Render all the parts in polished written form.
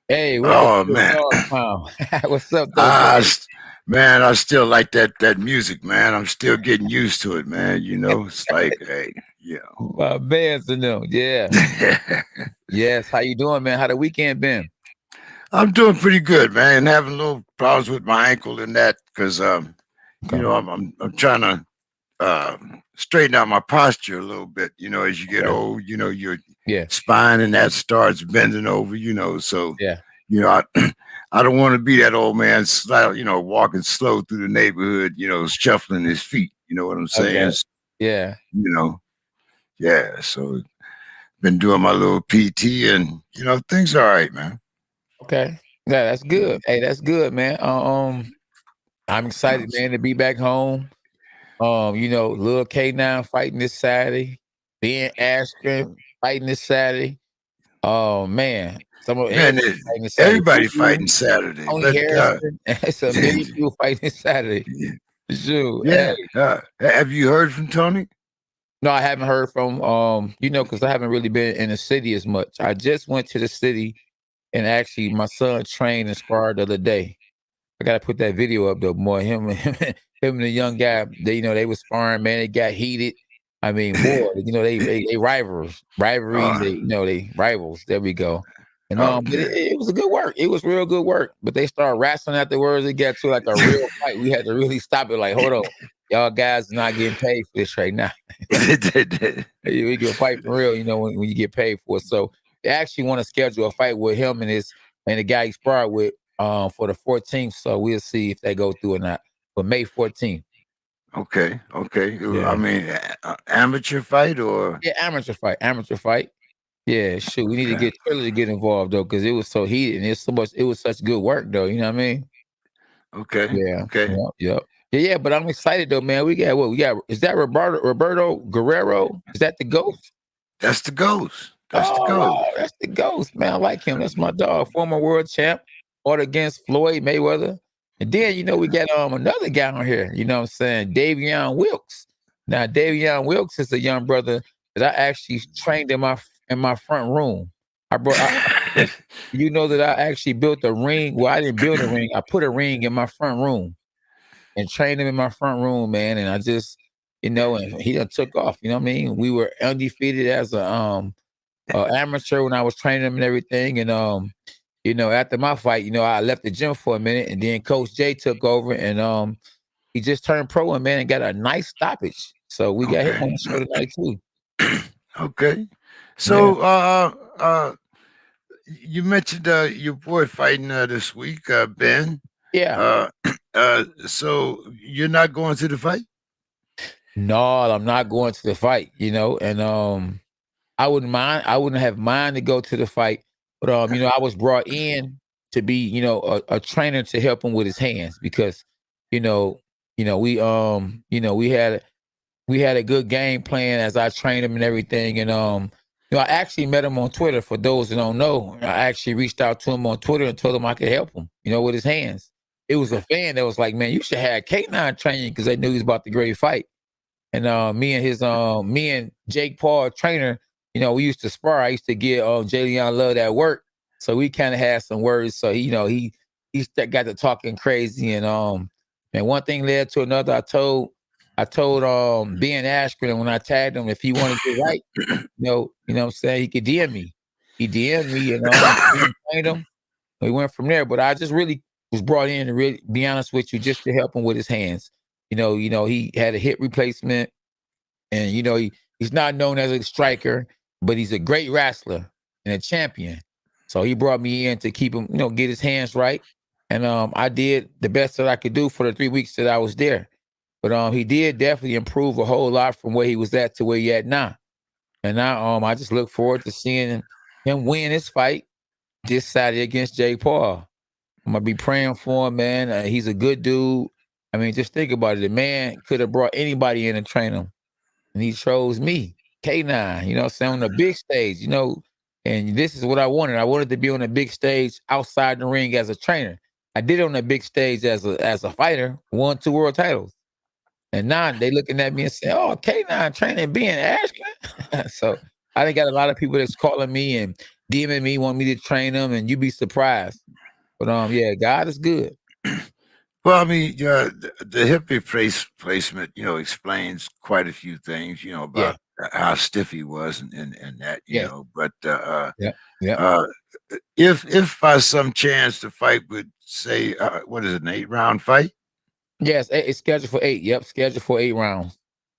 Hey, welcome Oh to the man, Dog Pound. What's up, though, I, Dave? s- man, I still like that music, man. I'm still getting used to it, man. It's like, hey, My man's in them. Yeah. Yes. How you doing, man? How the weekend been? I'm doing pretty good, man. Having a little problems with my ankle and that because, Okay. I'm trying to straighten out my posture a little bit. As you get Okay. old, your Yeah. spine and that starts bending over. So Yeah. I I don't want to be that old man, walking slow through the neighborhood, shuffling his feet. You know what I'm saying? Okay. Yeah. You know, yeah. So been doing my little PT, and things all right, man. Okay. Yeah, that's good. Hey, that's good, man. I'm excited, man, to be back home. Lil K9 fighting this Saturday. Ben Askren fighting this Saturday. Oh man. Some of everybody Man, fighting this Saturday. everybody fighting Saturday. Tony Let Harrison. It's a million people fighting this Saturday. Shoot. yeah. Have you heard from Tony? No, I haven't heard from because I haven't really been in the city as much. I just went to the city and actually my son trained and sparred the other day. I gotta put that video up though, more him and him and the young guy. They was sparring, man. They got heated. I mean, boy, they rivals, rivalry. Oh, They rivals. There we go. And but okay. it was a good work. It was real good work. But they started wrestling afterwards. It got to like a real fight. We had to really stop it. Like, hold on, y'all guys not getting paid for this right now. We get a fight for real, when you get paid for it. So they actually want to schedule a fight with him and the guy he sparred with for the 14th. So we'll see if they go through or not. For May 14th. Okay. I Yeah. mean, amateur fight or Yeah, amateur fight. Amateur fight. Yeah, shoot. We need to okay. get Triller to get involved though, because it was so heated and it was such good work though. You know what I mean? Okay. Yeah. Okay. Yep. Yep. Yeah, but I'm excited though, man. We got what we got. Is that Roberto Guerrero? Is that the ghost? That's the ghost. That's the Oh ghost. wow, that's the ghost, man. I like him. That's my dog. Former world champ, fought against Floyd Mayweather. And then, we got another guy on here, you know what I'm saying? Davion Wilkes. Now, Davion Wilkes is a young brother that I actually trained in my front room. You know that I actually built a ring. Well, I didn't build a ring. I put a ring in my front room and trained him in my front room, man. And I just, and he done took off. You know what I mean? We were undefeated as a amateur when I was training him and everything. And after my fight, I left the gym for a minute, and then Coach J took over, and he just turned pro and man, and got a nice stoppage. So we got him Okay. on the show tonight too. Okay. Yeah, So, you mentioned your boy fighting this week, Ben. yeah. Uh, so you're not going to the fight? No, I'm not going to the fight. And I wouldn't mind. I wouldn't have mind to go to the fight, but I was brought in to be, a trainer to help him with his hands because, you know, we had a good game plan as I trained him and everything. And I actually met him on Twitter. For those that don't know, I actually reached out to him on Twitter and told him I could help him, with his hands. It was a fan that was like, "Man, you should have K9 training," because they knew he was about to great fight. And me and Jake Paul trainer, we used to spar. I used to give Jalen Love that work, so we kind of had some words. So got to talking crazy, and one thing led to another. I told Ben Askren when I tagged him if he wanted to get right, what I'm saying, he could DM me. He DM'd me and trained him. We went from there. But I just really was brought in to really be honest with you, just to help him with his hands. He had a hip replacement, and he's not known as a striker, but he's a great wrestler and a champion. So he brought me in to keep him, get his hands right. And I did the best that I could do for the 3 weeks that I was there. But he did definitely improve a whole lot from where he was at to where he at now. And now I just look forward to seeing him win his fight this Saturday against Jake Paul. I'm gonna be praying for him, man. He's a good dude. I mean, just think about it. The man could have brought anybody in and train him, and he chose me, K9. You know what I'm saying, on the big stage. And this is what I wanted. I wanted to be on the big stage outside the ring as a trainer. I did it on the big stage as a fighter, won 2 world titles. And now they looking at me and saying, "Oh, K9 training being Ashton." So I done got a lot of people that's calling me and DMing me, want me to train them, and you'd be surprised. But yeah, God is good. Well, I mean, the hip replacement, explains quite a few things, Yeah, about how stiff he was and that, yeah, But yeah, yeah. uh, if by some chance the fight would say, what is it, an 8 round fight? Yes, it's scheduled for 8. Yep, scheduled for 8 rounds.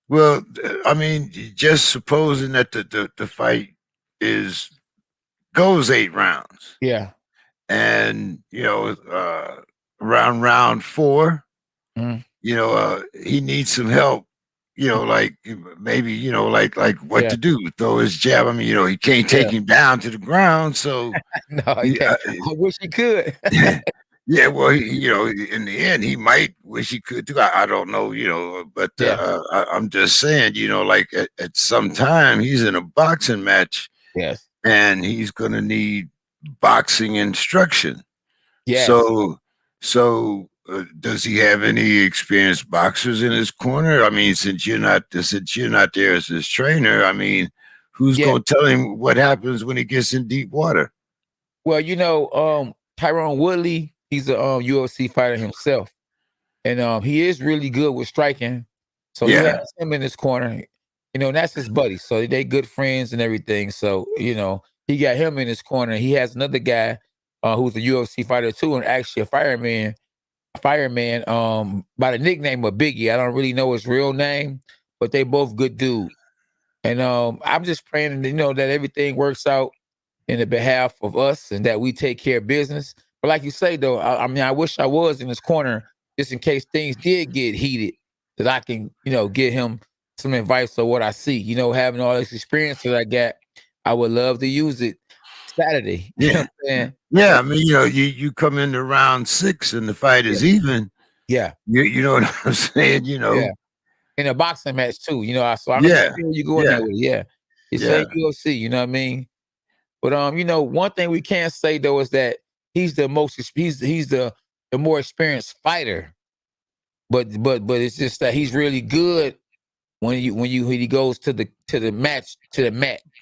Well, I mean, just supposing that the fight is goes 8 rounds, Yeah. and around round 4. Mm, He needs some help, like maybe, like what yeah, to do, throw his jab. I mean, he can't take yeah. him down to the ground. So, No, he he, can't. I wish he could. yeah, well, in the end, he might wish he could do. I don't know, but Yeah. I'm just saying, like at some time he's in a boxing match Yes. and he's going to need boxing instruction. Yes. So, does he have any experienced boxers in his corner? I mean, since you're not there as his trainer, I mean, who's Yeah. going to tell him what happens when he gets in deep water? Well, Tyron Woodley, he's a UFC fighter himself. And he is really good with striking. So he has Yeah, him in his corner. And that's his buddy. So they good friends and everything. So, he got him in his corner. He has another guy who's a UFC fighter too, and actually a fireman, by the nickname of Biggie. I don't really know his real name, but they both good dudes. And I'm just praying, that everything works out in the behalf of us and that we take care of business. But like you say, though, I mean, I wish I was in his corner just in case things did get heated, that I can, give him some advice of what I see. Having all this experience that I got, I would love to use it Saturday. You know yeah, what I'm saying? yeah. I mean, you come into round 6 and the fight Yeah, is even. yeah, You know what I'm saying? yeah. In a boxing match too, so I Yeah, understand where you going there yeah, with it. Yeah, it's yeah. ain't UFC. You know what I mean? But one thing we can't say though is that he's the more experienced fighter. But it's just that he's really good when he goes to the mat.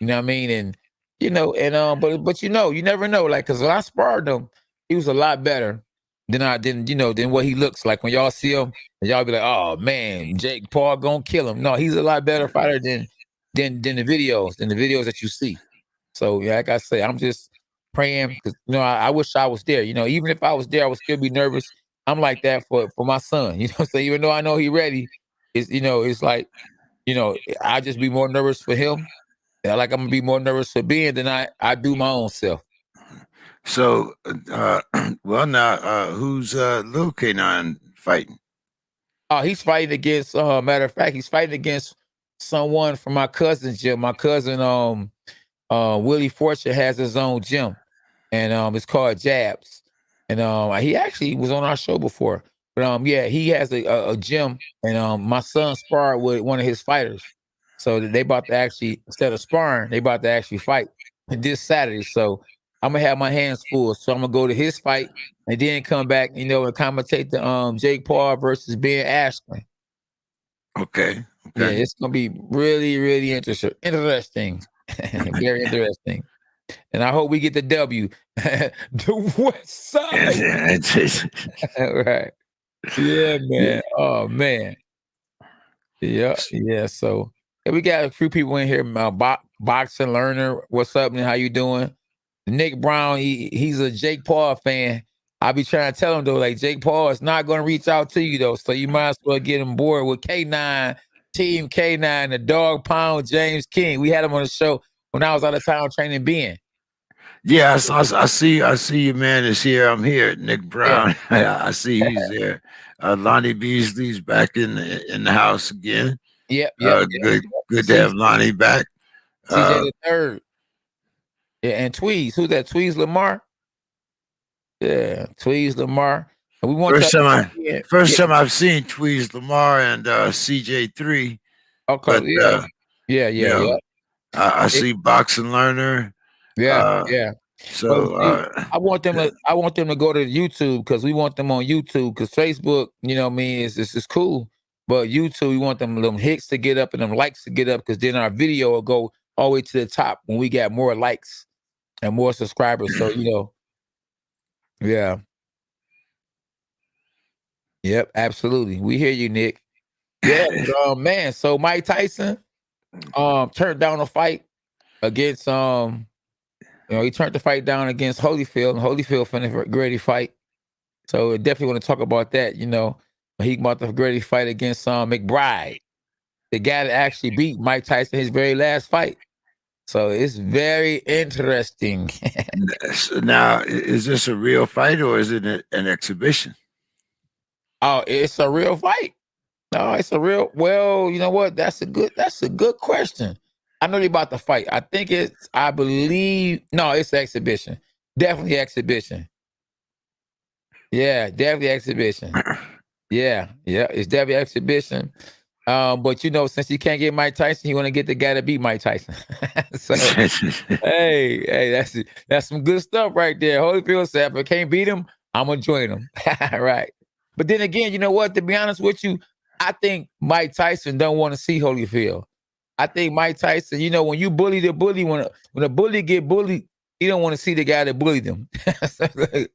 You know what I mean? And but you never know. Like, cause when I sparred him, he was a lot better than what he looks like. When y'all see him, and y'all be like, oh man, Jake Paul gonna kill him. No, he's a lot better fighter than the videos that you see. So yeah, like I say, I'm just praying because I wish I was there. Even if I was there, I would still be nervous. I'm like that for my son. So even though I know he ready, it's like I just be more nervous for him. And like I'm gonna be more nervous for being than I do my own self. So, well, now, who's Lil Canine fighting? He's fighting against. Matter of fact, he's fighting against someone from my cousin's gym. My cousin, Willie Fortune has his own gym, and it's called Jabs. And he actually was on our show before. But yeah, he has a gym, and my son sparred with one of his fighters. So they about to actually, instead of sparring, they about to actually fight this Saturday. So I'm gonna have my hands full. So I'm gonna go to his fight and then come back, and commentate the Jake Paul versus Ben Askren. Okay, Yeah, okay. it's gonna be really, really interesting, very interesting. And I hope we get the W. The West Side. Right. Yeah, man. Oh man. Yeah, yeah. So yeah, we got a few people in here. Boxing learner. What's up, man? How you doing? Nick Brown, he's a Jake Paul fan. I be trying to tell him though, like Jake Paul is not gonna reach out to you though. So you might as well get him board with K9, Team K9, the Dog Pound, James King. We had him on the show when I was out of town training Ben. Yeah, I see your man is here. I'm here, Nick Yeah. Brown. I see he's there. Lonnie Beasley's back in the house again. Yep, yep, yep, Good yep. good to have CJ, Lonnie back. CJ Uh, the third. Yeah, and Tweez. Who's that? Tweez Lamar? Yeah, Tweez Lamar. And we want y'all first to time tap I in. first Yeah, time I've seen Tweez Lamar and CJ3, okay, but yeah. Yeah, you yeah, know, yeah. I It- see Boxing Learner. yeah, Uh, yeah. But so see, I want them to go to YouTube because we want them on YouTube because Facebook, what I mean, is cool. But YouTube, we want them hits to get up and them likes to get up because then our video will go all the way to the top when we got more likes. and more subscribers. So yeah, yep, absolutely. We hear you, Nick. Yeah, but, man. So Mike Tyson, turned down a fight against he turned the fight down against Holyfield, and Holyfield finna a great fight. So definitely want to talk about that. He about to great fight against McBride, the guy that actually beat Mike Tyson his very last fight. So it's very interesting. Now, is this a real fight or is it an exhibition? Oh, it's a real fight. No, it's a real. Well, you know what? That's a good question. I know they about to fight. I believe. No, it's exhibition. Definitely exhibition. Yeah, definitely exhibition. Yeah, it's definitely exhibition. But since he can't get Mike Tyson, he want to get the guy that beat Mike Tyson. So hey, that's some good stuff right there. Holyfield said, if I can't beat him, I'm gonna join him. Right. But then again, you know what? To be honest with you, I think Mike Tyson don't want to see Holyfield. I think Mike Tyson, when you bully the bully, when a bully get bullied, he don't want to see the guy that bullied him.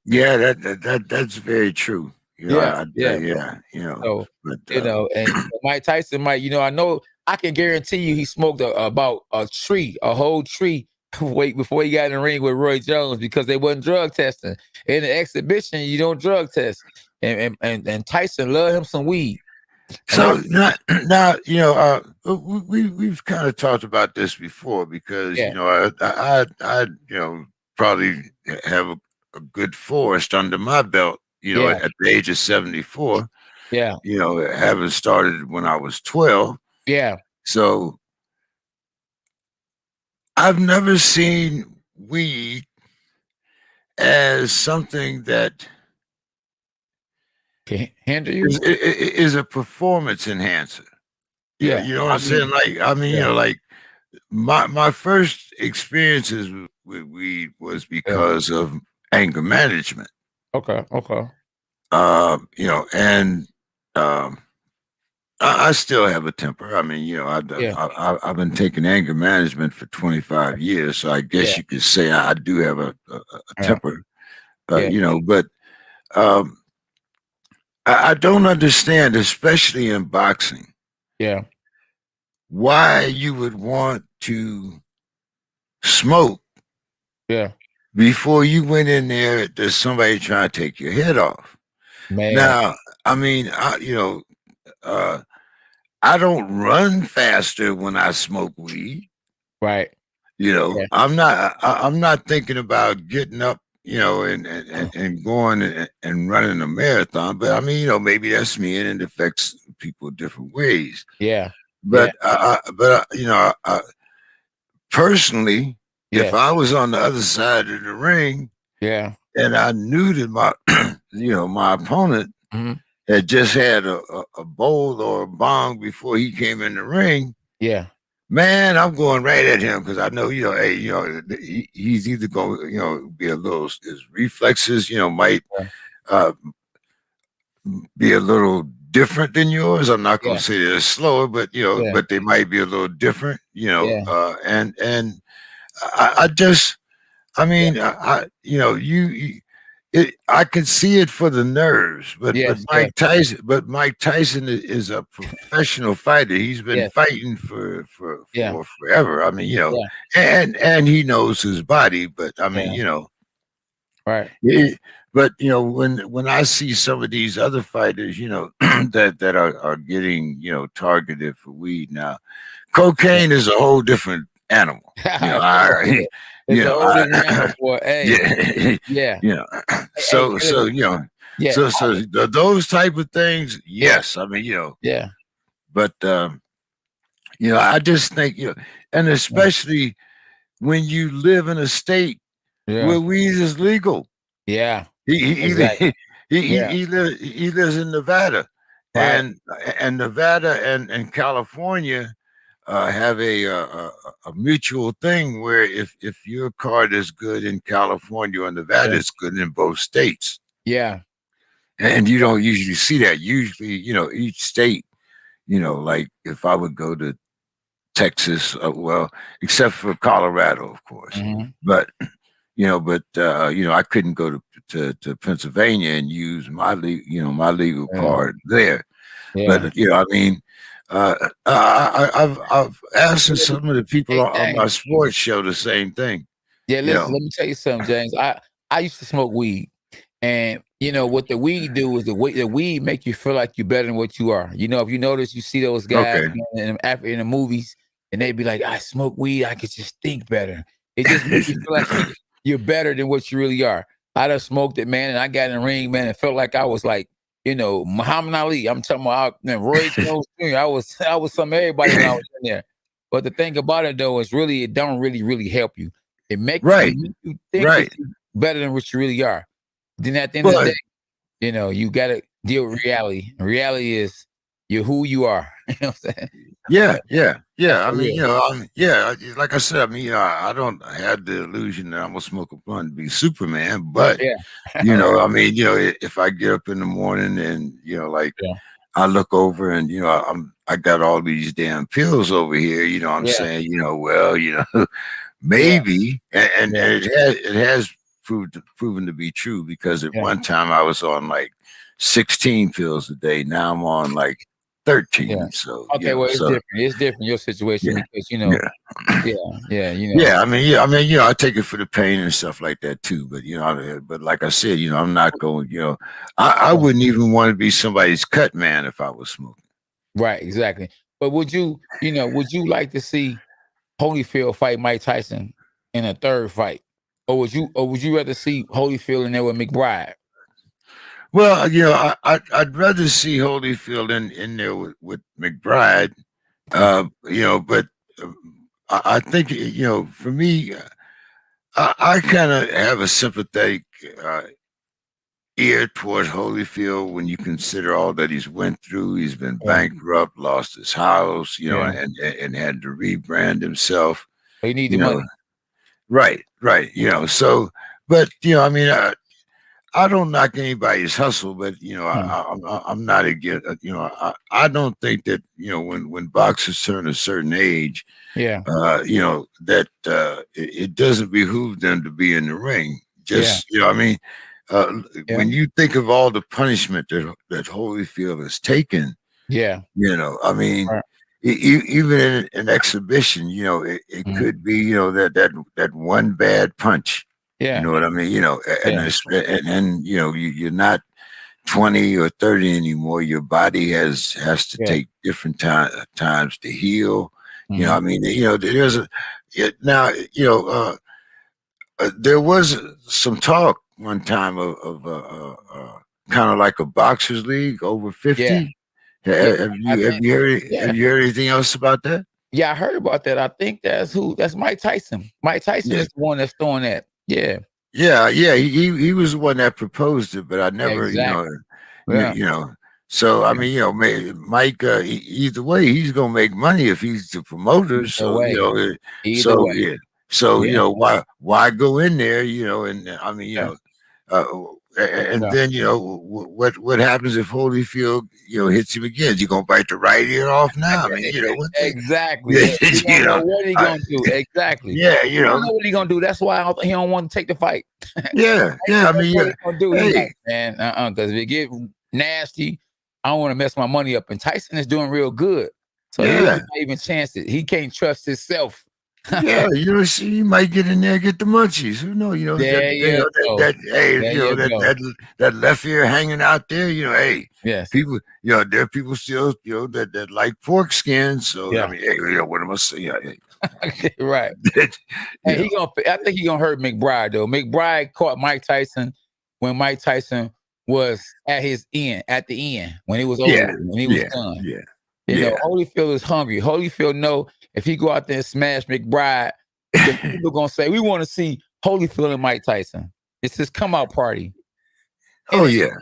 Yeah, that's very true. Yeah. Yeah, So, but and Mike Tyson might, I know I can guarantee you he smoked about a whole tree before he got in the ring with Roy Jones because they wasn't drug testing. In the exhibition, you don't drug test. And Tyson loved him some weed. so now we've kind of talked about this before because I probably have a good forest under my belt at the age of 74, having started when I was 12. Yeah. So I've never seen weed as something that can hinder you is a performance enhancer. Yeah, you know what I'm saying? Like, like my first experiences with weed was because of anger management. Okay. And I still have a temper. I mean, I've been taking anger management for 25 years, so I guess you could say I do have a temper. But I don't understand, especially in boxing. Yeah. Why you would want to smoke before you went in there, there's somebody trying to take your head off. Man. Now, I mean, I don't run faster when I smoke weed. Right. I'm not thinking about getting up, and going and running a marathon. But I mean, maybe that's me and it affects people different ways. Yeah. But personally, if I was on the other side of the ring, and I knew that my, my opponent had just had a bowl or a bong before he came in the ring, man, I'm going right at him because I know, he's either going to, be a little, his reflexes, might be a little different than yours. I'm not going to say they're slower, but but they might be a little different, and I just, I mean, I can see it for the nerves, but Mike Tyson is a professional fighter. He's been fighting for forever. I mean, and he knows his body, but I mean, right. But when I see some of these other fighters, that are getting targeted for weed now, cocaine is a whole different animal. It's a whole different animal, boy. Hey. So those type of things, yes. I mean, but I just think, and especially when you live in a state where weed is legal. Yeah. He lives in Nevada, and Nevada and California have a mutual thing where if your card is good in California or Nevada, it's good in both states. Yeah. And you don't usually see that. Usually, each state, like if I would go to Texas, well, except for Colorado, of course. But but I couldn't go to Pennsylvania and use my my legal card there. But I mean, I've asked some of the people on my sports show the same thing. Yeah, listen, let me tell you something, James. I used to smoke weed, and what the weed do is the weed make you feel like you're better than what you are. If you notice, you see those guys in the movies, and they be like, "I smoke weed, I could just think better." It just makes you feel like you're better than what you really are. I done smoked it, man, and I got in the ring, man, and felt like I was like, Muhammad Ali. I'm talking about Roy Jones Jr. I was some everybody when I was in there. But the thing about it though is really it don't really help you. It makes you think that you're better than what you really are. Then at the end of the day, you got to deal with reality. And reality is you're who you are. You know what I'm saying? Yeah. I mean, like I said, I mean, I don't have the illusion that I'm gonna smoke a blunt and be Superman, but I mean, if I get up in the morning and I look over and I got all these damn pills over here, I'm saying, maybe, and it has proven to be true because at one time I was on like 16 pills a day. Now I'm on like 13. So it's different. It's different your situation because I take it for the pain and stuff like that too. But but like I said, I'm not going. I wouldn't even want to be somebody's cut man if I was smoking. Right, exactly. But would you like to see Holyfield fight Mike Tyson in a third fight, or would you rather see Holyfield in there with McBride? Well, I'd rather see Holyfield in there with McBride, but I think for me, I kind of have a sympathetic ear toward Holyfield when you consider all that he's went through. He's been bankrupt, lost his house, and had to rebrand himself. He needed money. Right. So, but I mean, I don't knock anybody's hustle, but I'm not against. I don't think that when boxers turn a certain age, that it doesn't behoove them to be in the ring. Just when you think of all the punishment that Holyfield has taken, I mean, even in an exhibition, it could be that one bad punch. Yeah. You know what I mean? And you're not 20 or 30 anymore. Your body has to take different times to heal. I mean, there's there was some talk one time of kind of like a boxers league over 50. Have you heard anything else about that? Yeah, I heard about that. I think that's Mike Tyson. Mike Tyson is the one that's throwing that. Yeah. He was the one that proposed it, but I never, So I mean, Mike. Either way, he's gonna make money if he's the promoter. Why go in there? And I mean, then what happens if Holyfield hits him again? You gonna bite the right ear off now? I mean, exactly. You know what he gonna do? Exactly. Yeah, you don't know what he gonna do. That's why he don't want to take the fight. Yeah. I mean, what he gonna do? He's like, man, because if it get nasty, I don't want to mess my money up. And Tyson is doing real good, so he doesn't even chance it. He can't trust himself. You might get in there and get the munchies. Who knows? That left ear hanging out there. People. There are people still that like pork skins. So I mean, what am I saying? Right. I think he gonna hurt McBride though. McBride caught Mike Tyson when Mike Tyson was at the end when he was over, when he was done. Holyfield is hungry. Holyfield know if he go out there and smash McBride, the people gonna say, we want to see Holyfield and Mike Tyson. It's his come out party. Oh yeah.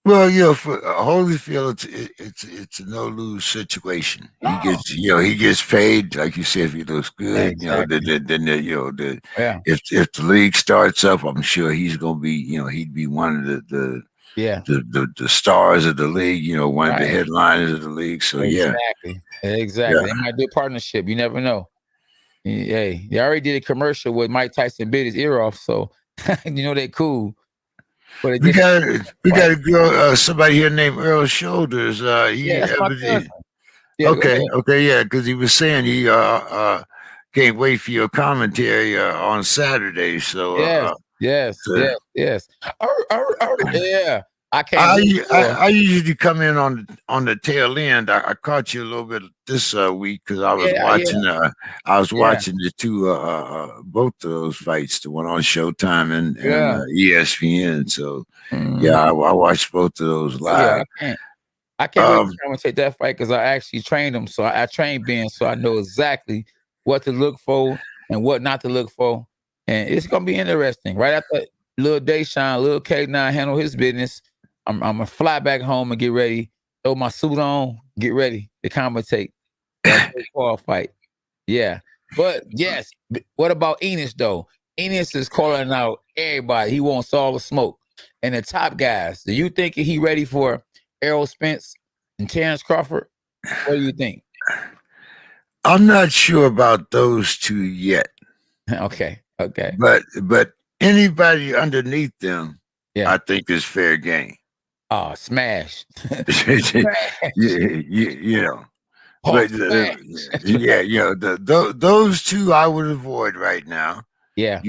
Well, for Holyfield, it's a no lose situation. He gets paid, like you said, if he looks good. Exactly. If the league starts up, I'm sure he's gonna be, he'd be one of the stars of the league, one of the headliners of the league. So exactly. They might do a partnership. You never know. Hey, they already did a commercial with Mike Tyson bit his ear off, so they cool. But we got a girl, somebody here named Earl Shoulders. That's my cousin. Okay, because he was saying he can't wait for your commentary on Saturday. So yes. Yeah, I can't. I usually come in on the tail end. I caught you a little bit this week because I was watching. I was watching the two both of those fights, the one on Showtime and ESPN. So I watched both of those live. I can't wait to commentate that fight because I actually trained them. So I trained Ben, so I know exactly what to look for and what not to look for, and it's gonna be interesting. Right after little Deshaun, little K9 handle his business, I'm gonna fly back home and get ready, throw my suit on, get ready to commentate that ball fight. Yeah, but yes, what about Enos though? Enos is calling out everybody. He wants all the smoke and the top guys. Do you think he ready for Errol Spence and Terrance Crawford? What do you think? I'm not sure about those two yet. Okay. But anybody underneath them, I think is fair game. Oh, smash! you know. But those two I would avoid right now. Yeah,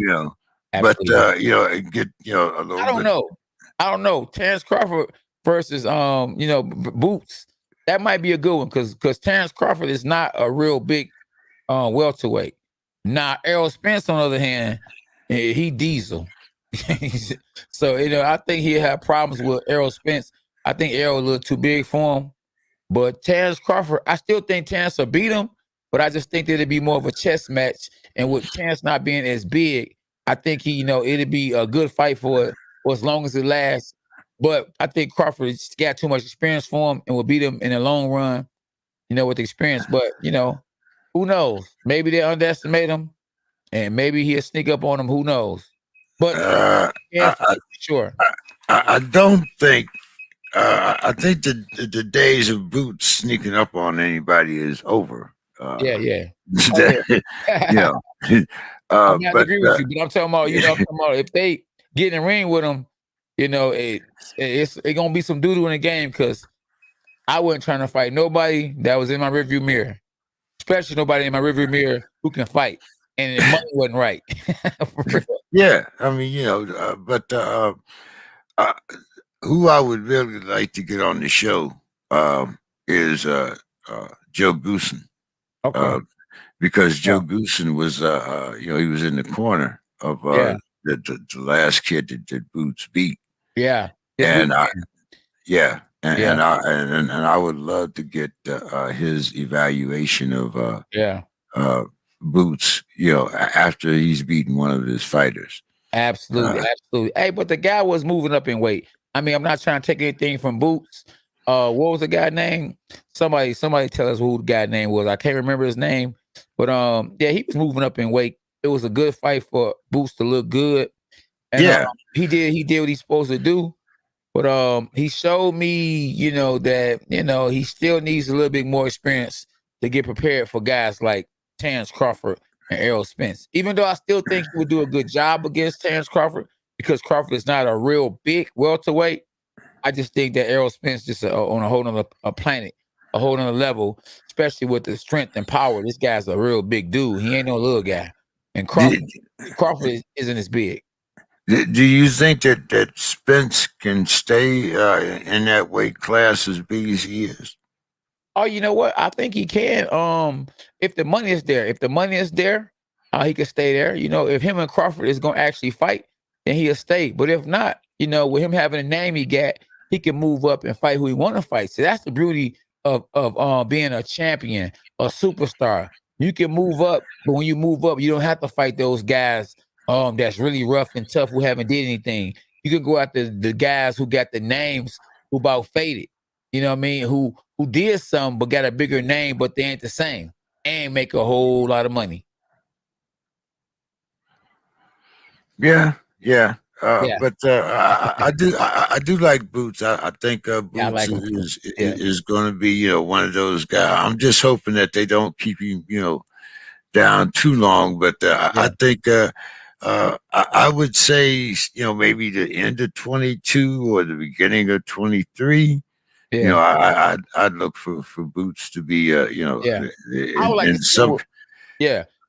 Absolutely. But get a little. I don't know. Terrance Crawford versus Boots. That might be a good one because Terrance Crawford is not a real big welterweight. Now Errol Spence, on the other hand, he diesel. So I think he'll have problems with Errol Spence. I think Errol a little too big for him. But Terrance Crawford, I still think Terrance will beat him, but I just think that it'd be more of a chess match. And with Terrance not being as big, I think it'd be a good fight for as long as it lasts. But I think Crawford's got too much experience for him and will beat him in the long run, with experience. But, who knows? Maybe they underestimate him and maybe he'll sneak up on him. Who knows? But sure. I don't think. I think the days of Boots sneaking up on anybody is over. I'm not agree with you, but I'm talking about, if they get in the ring with him, it's gonna be some doo-doo in the game because I wasn't trying to fight nobody that was in my rearview mirror, especially nobody in my rearview mirror who can fight, and the money wasn't right. I mean, but who I would really like to get on the show is Joe Goosen. Okay. Because Joe Goosen was, he was in the corner of the last kid that Boots beat. Yeah. And I would love to get his evaluation of Boots, after he's beaten one of his fighters. Absolutely. Hey, but the guy was moving up in weight. I mean, I'm not trying to take anything from Boots. What was the guy's name? Somebody tell us who the guy's name was. I can't remember his name. But he was moving up in weight. It was a good fight for Boots to look good. And he did what he's supposed to do. But he showed me, that he still needs a little bit more experience to get prepared for guys like Terrance Crawford and Errol Spence. Even though I still think he would do a good job against Terrance Crawford because Crawford is not a real big welterweight. I just think that Errol Spence just on a whole nother planet, a whole nother level, especially with the strength and power. This guy's a real big dude. He ain't no little guy. And Crawford isn't as big. Do you think that Spence can stay in that weight class as big as he is? Oh, you know what? I think he can. If the money is there, he can stay there. If him and Crawford is gonna actually fight, then he'll stay. But if not, with him having a name he got, he can move up and fight who he want to fight. So that's the beauty of being a champion, a superstar. You can move up, but when you move up, you don't have to fight those guys that's really rough and tough who haven't did anything. You can go after the guys who got the names who about faded. You know what I mean? Who did something but got a bigger name, but they ain't the same and make a whole lot of money. But I do like Boots. I think Boots is going to be one of those guys. I'm just hoping that they don't keep him down too long, but I think I would say, maybe the end of 22 or the beginning of 23. I'd look for boots to be, I would like in to some.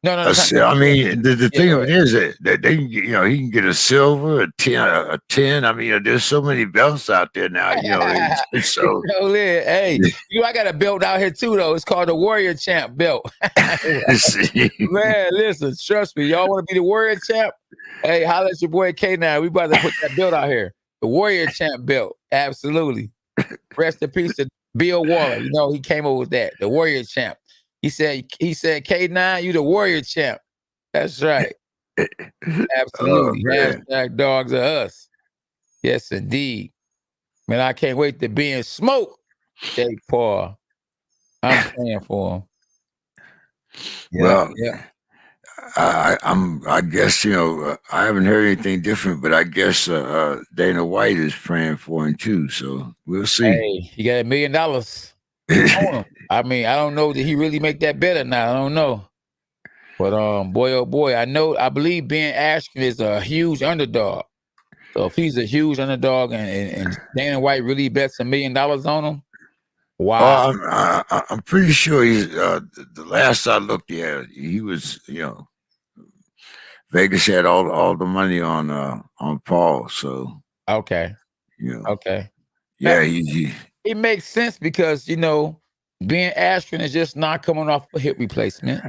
No. I mean, the thing of it is that they can get, he can get a silver, a 10. I mean, there's so many belts out there now, so. Hey, I got a belt out here too, though. It's called the Warrior Champ belt. Man, listen, trust me. Y'all want to be the Warrior Champ? Hey, holla at your boy K9. We about to put that belt out here. The Warrior Champ belt. Absolutely. Rest in peace to Bill Waller. He came up with that. The Warrior Champ. He said, K9, you the Warrior Champ. That's right. Absolutely. Hashtag dogs are us. Yes, indeed. Man, I can't wait to be in smoke. Jake Paul. I'm praying for him. Yeah. I guess, I haven't heard anything different, but I guess Dana White is praying for him too. So we'll see. Hey, he got $1 million. I mean, I don't know, did he really make that bet or not? I don't know. But boy, oh boy, I believe Ben Askren is a huge underdog. So if he's a huge underdog and Dana White really bets $1 million on him, wow. I'm pretty sure he's the last I looked at, he was, Vegas had all the money on Paul. So okay. Okay. Yeah, it makes sense because Ben Askren is just not coming off a hip replacement.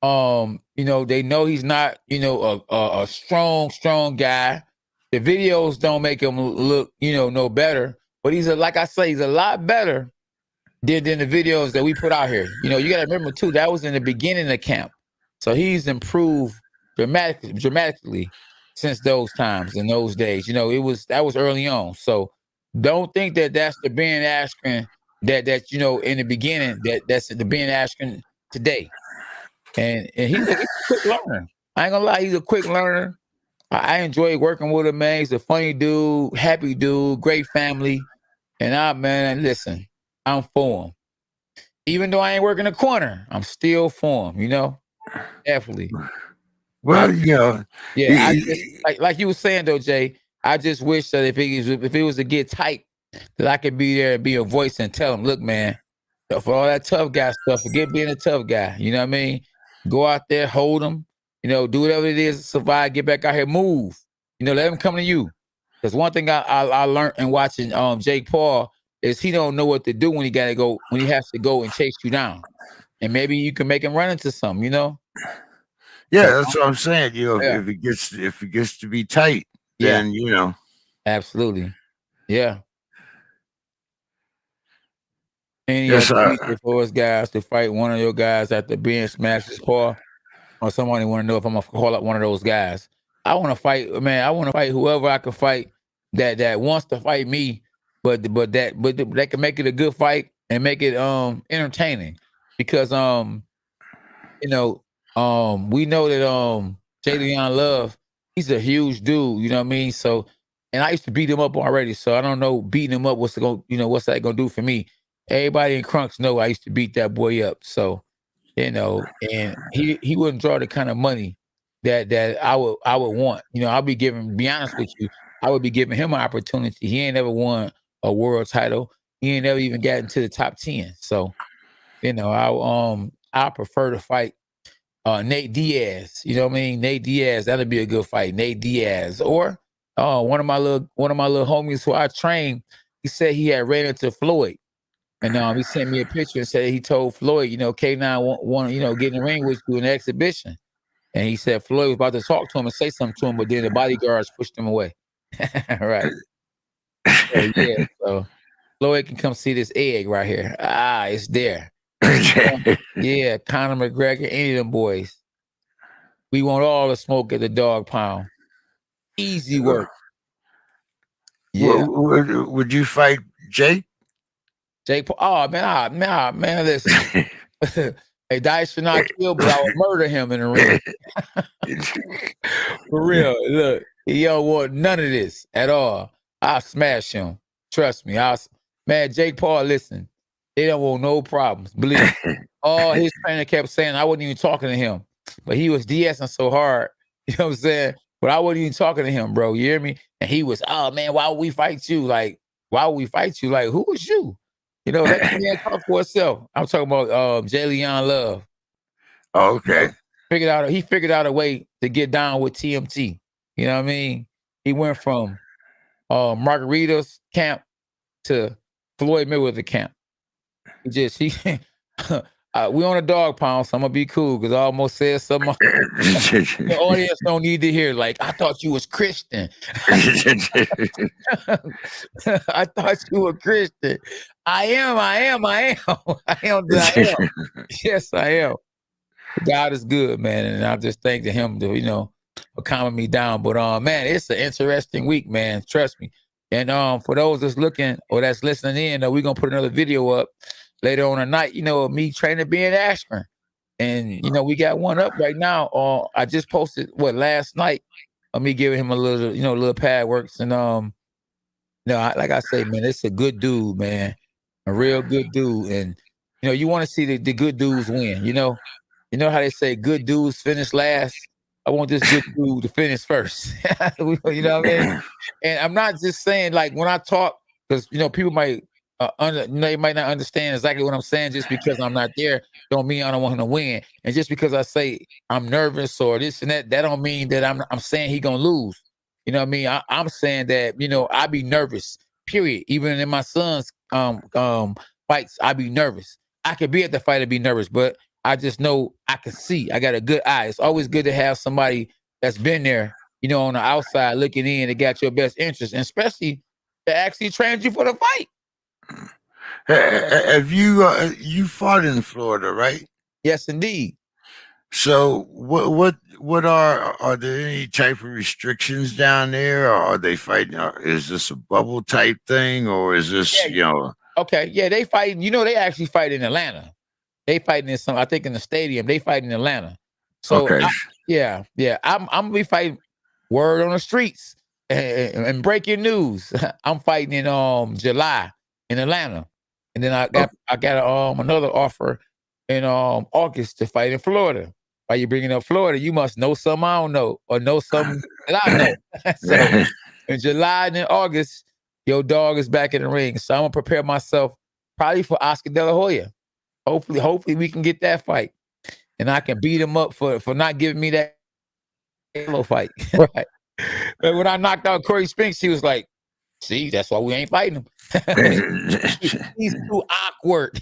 They know he's not, a strong guy. The videos don't make him look, no better. But like I say, he's a lot better than the videos that we put out here. You got to remember too, that was in the beginning of camp. So he's improved dramatically since those times, in those days. That was early on. So don't think that that's the Ben Askren that in the beginning, that's the Ben Askren today. And he's a quick learner. I ain't gonna lie, he's a quick learner. I enjoy working with him, man. He's a funny dude, happy dude, great family. And listen, I'm for him. Even though I ain't working the corner, I'm still for him, Definitely. Well, I just, like you were saying though, Jay, I just wish that if it was to get tight, that I could be there and be a voice and tell him, look, man, for all that tough guy stuff, forget being a tough guy. You know what I mean? Go out there, hold them, do whatever it is to survive, get back out here, move. Let him come to you. Because one thing I learned in watching Jake Paul is he don't know what to do when he has to go and chase you down. And maybe you can make him run into something, Yeah, that's what I'm saying. If it gets to be tight, then absolutely. Yeah. And yes, for us guys to fight one of your guys after being smashed his paw, or somebody want to know if I'm gonna call up one of those guys. I want to fight, man. I want to fight whoever I can fight that wants to fight me, but that can make it a good fight and make it entertaining, because we know that Javion Love, he's a huge dude, you know what I mean? So, and I used to beat him up already, so I don't know beating him up what's that gonna do for me. Everybody in Crunks know I used to beat that boy up, so and he wouldn't draw the kind of money that I would want. I'll be honest with you, I would be giving him an opportunity. He ain't never won a world title. He ain't never even got into the top 10. So, I prefer to fight Nate Diaz. You know what I mean? Nate Diaz, that'd be a good fight. Nate Diaz. Or one of my little homies who I trained, he said he had ran into Floyd. And he sent me a picture and said he told Floyd, K9 want get in the ring with you in the exhibition. And he said Floyd was about to talk to him and say something to him, but then the bodyguards pushed him away. Right. So Floyd can come see this egg right here. It's there. Yeah, Conor McGregor, any of them boys. We want all the smoke at the dog pound. Easy work. Yeah. Would you fight Jake? Jake Paul? Oh, man, listen. Hey, Dice should not kill, but I would murder him in the ring. For real. Look, he don't want none of this at all. I'll smash him. Trust me. Man, Jake Paul, listen. They don't want no problems. Believe me. Oh, his trainer kept saying I wasn't even talking to him, but he was DSing so hard. You know what I'm saying? But I wasn't even talking to him, bro. You hear me? And he was, oh man, why would we fight you? Like, why would we fight you? Like, who was you? You know, let the man talk for himself. I'm talking about Davion Love. Oh, okay. He figured out a way to get down with TMT. You know what I mean? He went from Margarita's camp to Floyd Mayweather camp. We on a dog pound, so I'm gonna be cool because I almost said something the audience don't need to hear. Like, I thought you was Christian. I thought you were Christian. I am. Yes, I am. God is good, man, and I just thank him for calming me down. But man, it's an interesting week, man. Trust me. And for those that's looking or that's listening in, we're gonna put another video up later on tonight. Me training being askren, and we got one up right now. I just posted last night of me giving him a little pad works, and like I say, man, it's a good dude, man, a real good dude, and you want to see the good dudes win. You know how they say good dudes finish last. I want this good dude to finish first. You know what I mean? And I'm not just saying like when I talk, because people might they might not understand exactly what I'm saying. Just because I'm not there don't mean I don't want him to win. And just because I say I'm nervous or this and that don't mean that I'm saying he gonna lose. You know what I mean? I'm saying that I be nervous. Period. Even in my son's fights, I be nervous. I could be at the fight and be nervous, but I just know I can see. I got a good eye. It's always good to have somebody that's been there, on the outside looking in that got your best interest, and especially that actually trained you for the fight. Have you fought in Florida, right? Yes, indeed. So what are there any type of restrictions down there, or are they fighting? Is this a bubble type thing, or is this Okay, yeah, they fight. They actually fight in Atlanta. They fighting in I think in the stadium. They fighting in Atlanta. So okay. I'm gonna be fighting word on the streets and breaking news. I'm fighting in July in Atlanta, and then I got another offer in August to fight in Florida. Why you bringing up Florida? You must know something I don't know, or know something that I know. So in July and in August, your dog is back in the ring. So I'm gonna prepare myself probably for Oscar De La Hoya. Hopefully we can get that fight, and I can beat him up for not giving me that fight. Right. But when I knocked out Corey Spinks, he was like, "See, that's why we ain't fighting him. He's too awkward."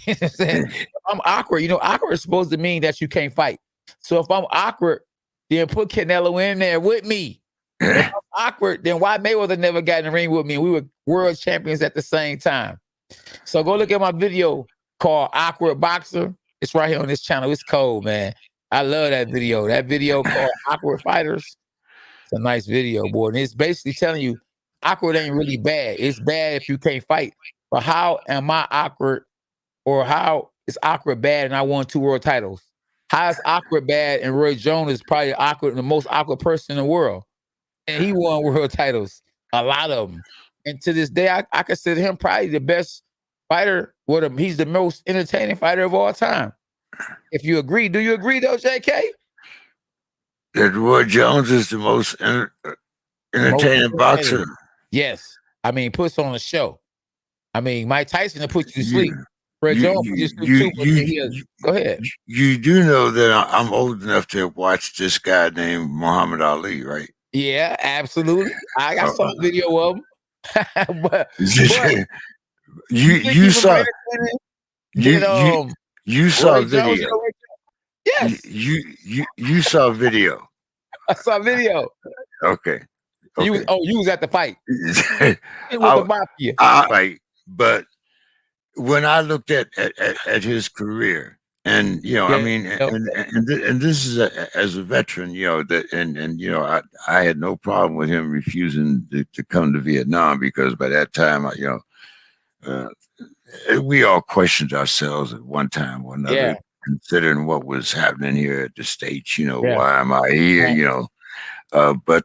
I'm awkward. Awkward is supposed to mean that you can't fight. So if I'm awkward, then put Canelo in there with me. If I'm awkward, then why Mayweather never got in the ring with me? We were world champions at the same time. So go look at my video called Awkward Boxer. It's right here on this channel. It's cold, man. I love that video. That video called Awkward Fighters. It's a nice video, boy. And it's basically telling you awkward ain't really bad. It's bad if you can't fight. But how am I awkward, or how is awkward bad and I won 2 world titles? How is awkward bad and Roy Jones is probably awkward and the most awkward person in the world? And he won world titles, a lot of them. And to this day, I consider him probably the best fighter. He's the most entertaining fighter of all time. If you agree, do you agree though, JK? That Roy Jones is the most entertaining boxer? Yes. I mean, puts on a show. I mean, Mike Tyson will put you to sleep. Roy Jones just do too. Go ahead. You do know that I'm old enough to have watched this guy named Muhammad Ali, right? Yeah, absolutely. I got some video of him. but you saw you saw video. Yes. You saw video. I saw video. Okay. You was at the fight. It was the mafia. But when I looked at his career, and I mean, and this is as a veteran, that I had no problem with him refusing to come to Vietnam, because by that time, we all questioned ourselves at one time or another, considering what was happening here at the States. Why am I here? But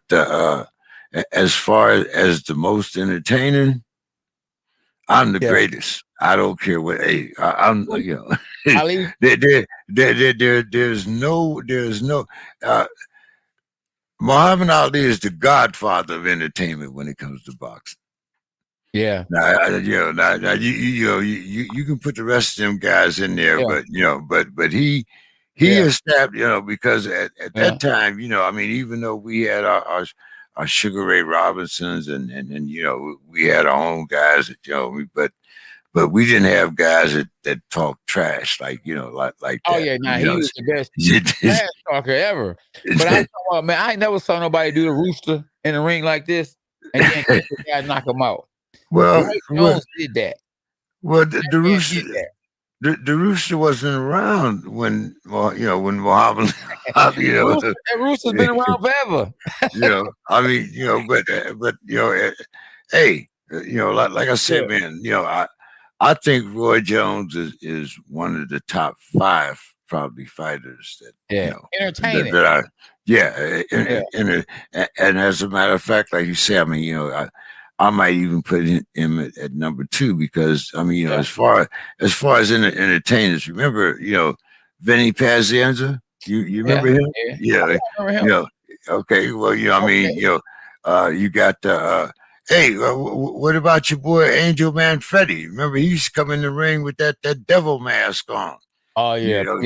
as far as the most entertaining, I'm the greatest. I don't care what. Hey, I'm Ali? there's no. Muhammad Ali is the godfather of entertainment when it comes to boxing. Yeah. Now, you can put the rest of them guys in there, but he established, because at that time, I mean, even though we had our Sugar Ray Robinsons and we had our own guys that but we didn't have guys that talk trash like that. Oh yeah, he was the best trash talker ever. But I man, I never saw nobody do the rooster in the ring like this and then kick the guy, knock him out. Well, Roy Jones did that. Well, the rooster wasn't around when Muhammad that rooster's been around forever. I mean, but hey, like I said, man, I think Roy Jones is one of the top 5 probably fighters that entertaining. And as a matter of fact, like you said, I mean, I might even put him at number 2 because I mean, as far as entertainers, remember, Vinny Pazienza? You remember him? Yeah, I remember him. Okay. Well, I mean, you got hey, what about your boy Angel Manfredi? Remember, he used to come in the ring with that devil mask on. Oh yeah, that's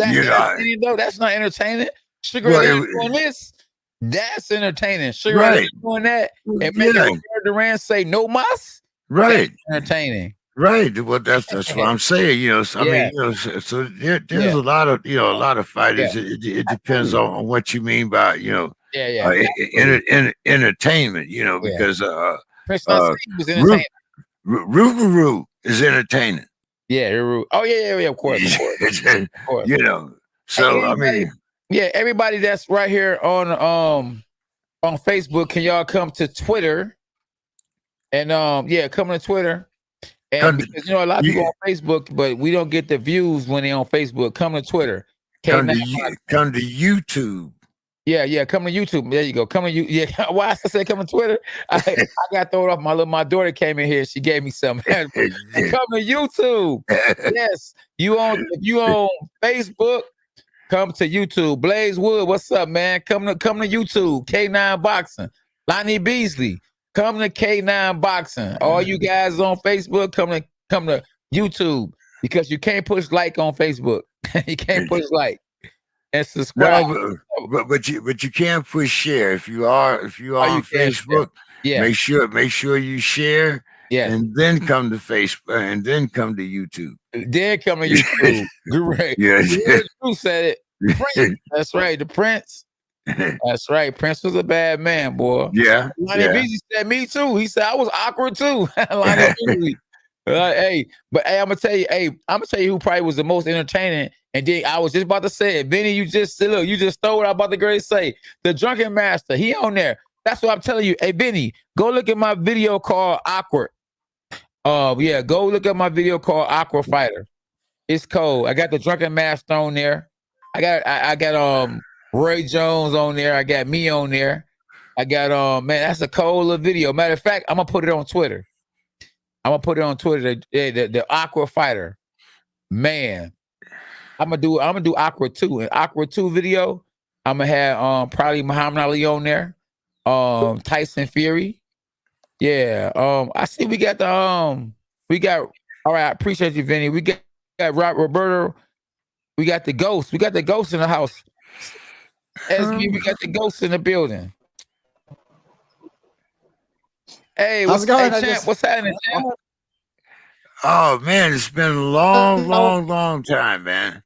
entertaining though. That's not entertaining. Sugar Ray doing this. That's entertaining. Sugar Ray doing that and making Durant say no mas. Right. That's entertaining. Right. Well, that's what I'm saying. So, I mean, so there's a lot of fighters. It depends on what you mean by entertainment. Because Prince was entertaining. Rougarou is entertaining. Yeah, oh yeah, of course. So I mean, everybody that's right here on Facebook, can y'all come to Twitter? And come to Twitter. And because a lot of people on Facebook, but we don't get the views when they're on Facebook. Come to Twitter. Come to YouTube. Yeah, come to YouTube. There you go. Come to you. Yeah, why I said come to Twitter? I got thrown off. My daughter came in here. She gave me some. Come to YouTube. Yes, if you on Facebook, come to YouTube. Blaze Wood, what's up, man? Come to YouTube. K9 Boxing. Lonnie Beasley, come to K9 Boxing. All you guys on Facebook, come to YouTube because you can't push like on Facebook. You can't push like. And subscribe. No, but you can't push share. If you are on Facebook, make sure you share. And then come to Facebook, and then come to YouTube. Then come to YouTube. Great. Who said it? Prince. That's right. The Prince. That's right. Prince was a bad man, boy. Yeah. Lonnie Beasley said me too. He said I was awkward too. Lonnie Beasley. I'm gonna tell you who probably was the most entertaining. And then I was just about to say it. Vinny, you just stole what I'm about to say. The Drunken Master, he on there. That's what I'm telling you. Hey, Vinny, go look at my video called Awkward. Go look at my video called Awkward Fighter. It's cold. I got the Drunken Master on there. I got Roy Jones on there. I got me on there. I got man, that's a cold little video. Matter of fact, I'm gonna put it on Twitter. The Awkward Fighter. Man. I'm gonna do Awkward 2. An Awkward 2 video. I'm gonna have probably Muhammad Ali on there. Tyson Fury. Yeah. I see we got all right, I appreciate you, Vinny. We got Roberto. We got the ghost. We got the ghost in the house. SB, we got the ghost in the building. Hey, what's going on? What's happening, champ? Oh man, it's been a long time, man.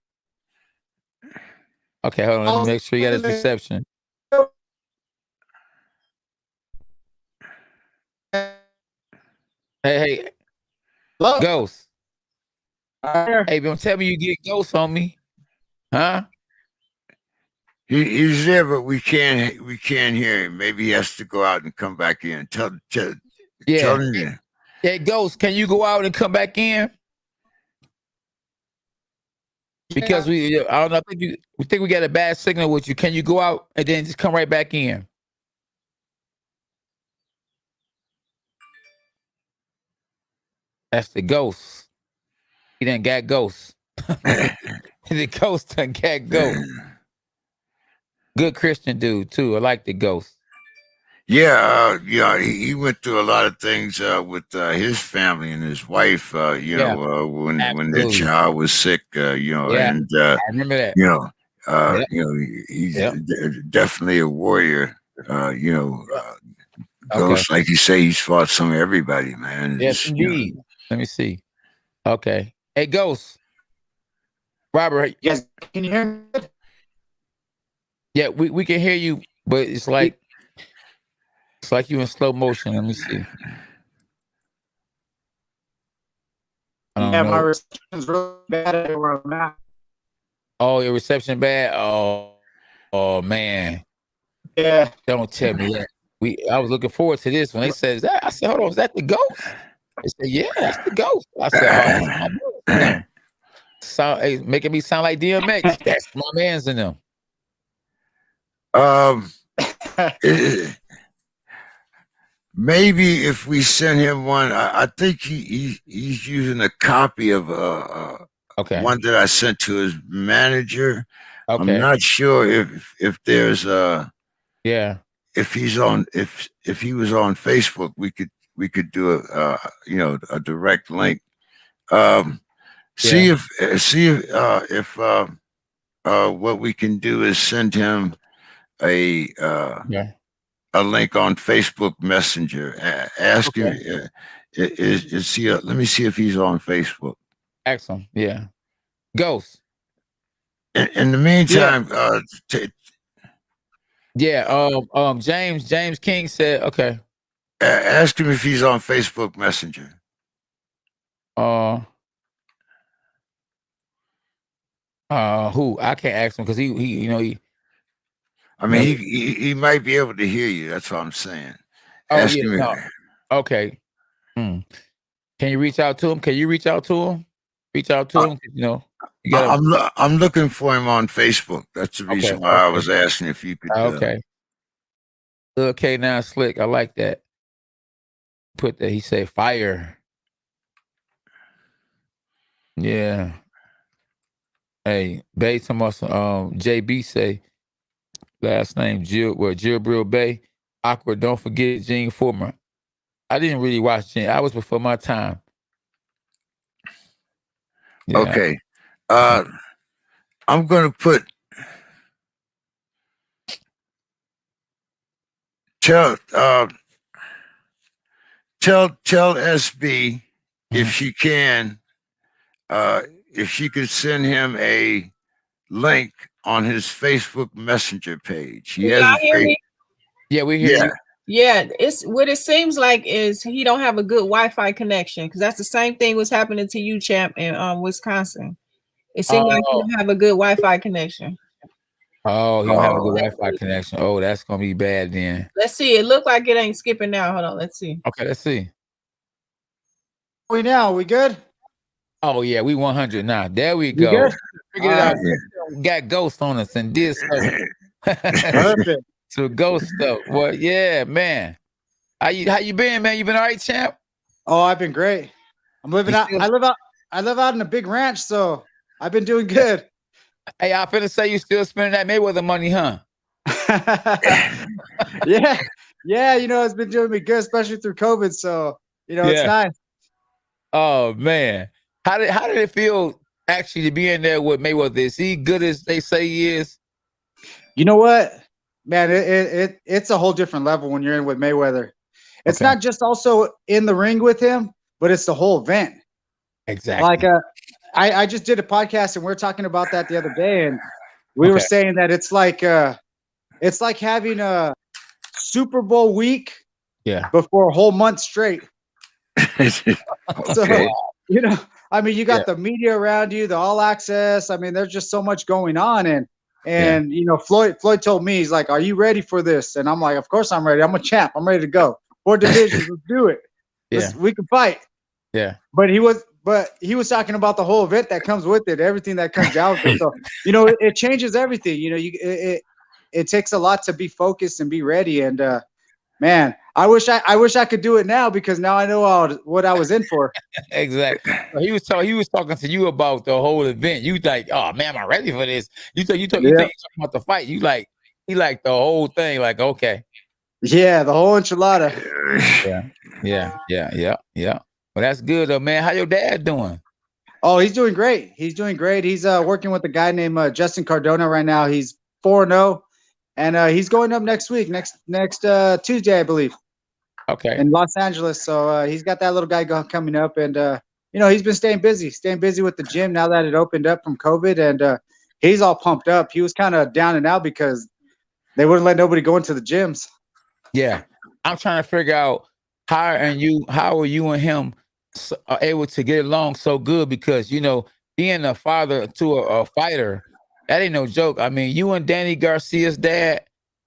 Okay, hold on. Let me make sure you got his reception. Hey. Hello? Ghost. Hey, don't tell me you get Ghost on me. Huh? He's there, but we can't hear him. Maybe he has to go out and come back in. Tell him. Hey, Ghost, can you go out and come back in? Because I don't know. We think we got a bad signal with you. Can you go out and then just come right back in? That's the ghost. He done got ghosts. The ghost done got ghost. Good Christian dude too. I like the ghost. Yeah, he went through a lot of things with his family and his wife. When their child was sick. And I remember that. He's definitely a warrior. Ghost, like you say, he's fought some of everybody, man. Yes, indeed. Let me see. Okay. Hey, Ghost. Robert. Yes, can you hear me? Yeah, we can hear you, but it's like you in slow motion. Let me see. Yeah, my reception's really bad everywhere I'm at. Oh, your reception bad? Oh man. Yeah. Don't tell me that. I was looking forward to this when they said that. I said, hold on, is that the ghost? They said, yeah, that's the ghost. I said, oh, making me sound like DMX. That's my man's in them. Maybe if we send him one, I think he's using a copy of one that I sent to his manager. Okay. I'm not sure if there's if he was on Facebook, we could do a direct link. See if what we can do is send him a link on Facebook Messenger. Ask him. Let me see if he's on Facebook. Excellent. Yeah. Ghost. In the meantime, James King said, okay. Ask him if he's on Facebook Messenger. Who? I can't ask him because he he might be able to hear you. That's what I'm saying. Ask him. Okay. Can you reach out to him? Can you reach out to him? Reach out to him. I'm looking for him on Facebook. That's the reason why I was asking if you could. Okay, now slick. I like that. Put that. He said fire. Yeah. Hey, based on JB say last name Jill Bay. Awkward. Don't forget Gene Former. I didn't really watch Gene. I was before my time. Yeah. Okay. I'm gonna put tell SB if she can if she could send him a link on his Facebook Messenger page. He has a page. Yeah, we hear you. Yeah, it's what it seems like is he don't have a good Wi-Fi connection because that's the same thing was happening to you, champ, in Wisconsin. It seems like you don't have a good Wi-Fi connection. Oh, he don't have a good Wi-Fi connection. Oh, that's gonna be bad then. Let's see. It looked like it ain't skipping now. Hold on. Let's see. Okay, let's see. We good? Oh yeah, we 100 now. There we go. Figured it out. Got ghosts on us and did stuff. Perfect. So ghost stuff. Well, yeah, man. How you been, man? You been all right, champ? Oh, I've been great. I'm living out. I live out in a big ranch, so I've been doing good. Hey, I finna say you still spending that Mayweather money, huh? Yeah. It's been doing me good, especially through COVID. So it's nice. Oh man, how did it feel actually to be in there with Mayweather? Is he good as they say he is? You know what, man? It's a whole different level when you're in with Mayweather. It's not just also in the ring with him, but it's the whole event. Exactly. Like I just did a podcast and we were talking about that the other day, and we were saying that it's like having a Super Bowl week before a whole month straight. So you got the media around you, the All Access. I mean, there's just so much going on, and Floyd told me, he's like, "Are you ready for this?" And I'm like, "Of course I'm ready. I'm a champ. I'm ready to go. 4 divisions, let's do it. We can fight." Yeah. But he was talking about the whole event that comes with it, everything that comes out with it. So it changes everything. It takes a lot to be focused and be ready. And man, I wish I could do it now, because now I know what I was in for. Exactly. So he was talking to you about the whole event. You like, oh man, am I ready for this? You think he's talking about the fight. He like the whole thing. Like, okay. Yeah, the whole enchilada. Yeah. Well, that's good though, man. How your dad doing? Oh, he's doing great. He's working with a guy named Justin Cardona right now. He's 4-0, and he's going up next week, next Tuesday, I believe. Okay. In Los Angeles. So he's got that little guy coming up, and he's been staying busy with the gym now that it opened up from COVID, and he's all pumped up. He was kind of down and out because they wouldn't let nobody go into the gyms. Yeah, I'm trying to figure out how are you and him able to get along so good, because being a father to a fighter, that ain't no joke. I mean, you and Danny Garcia's dad,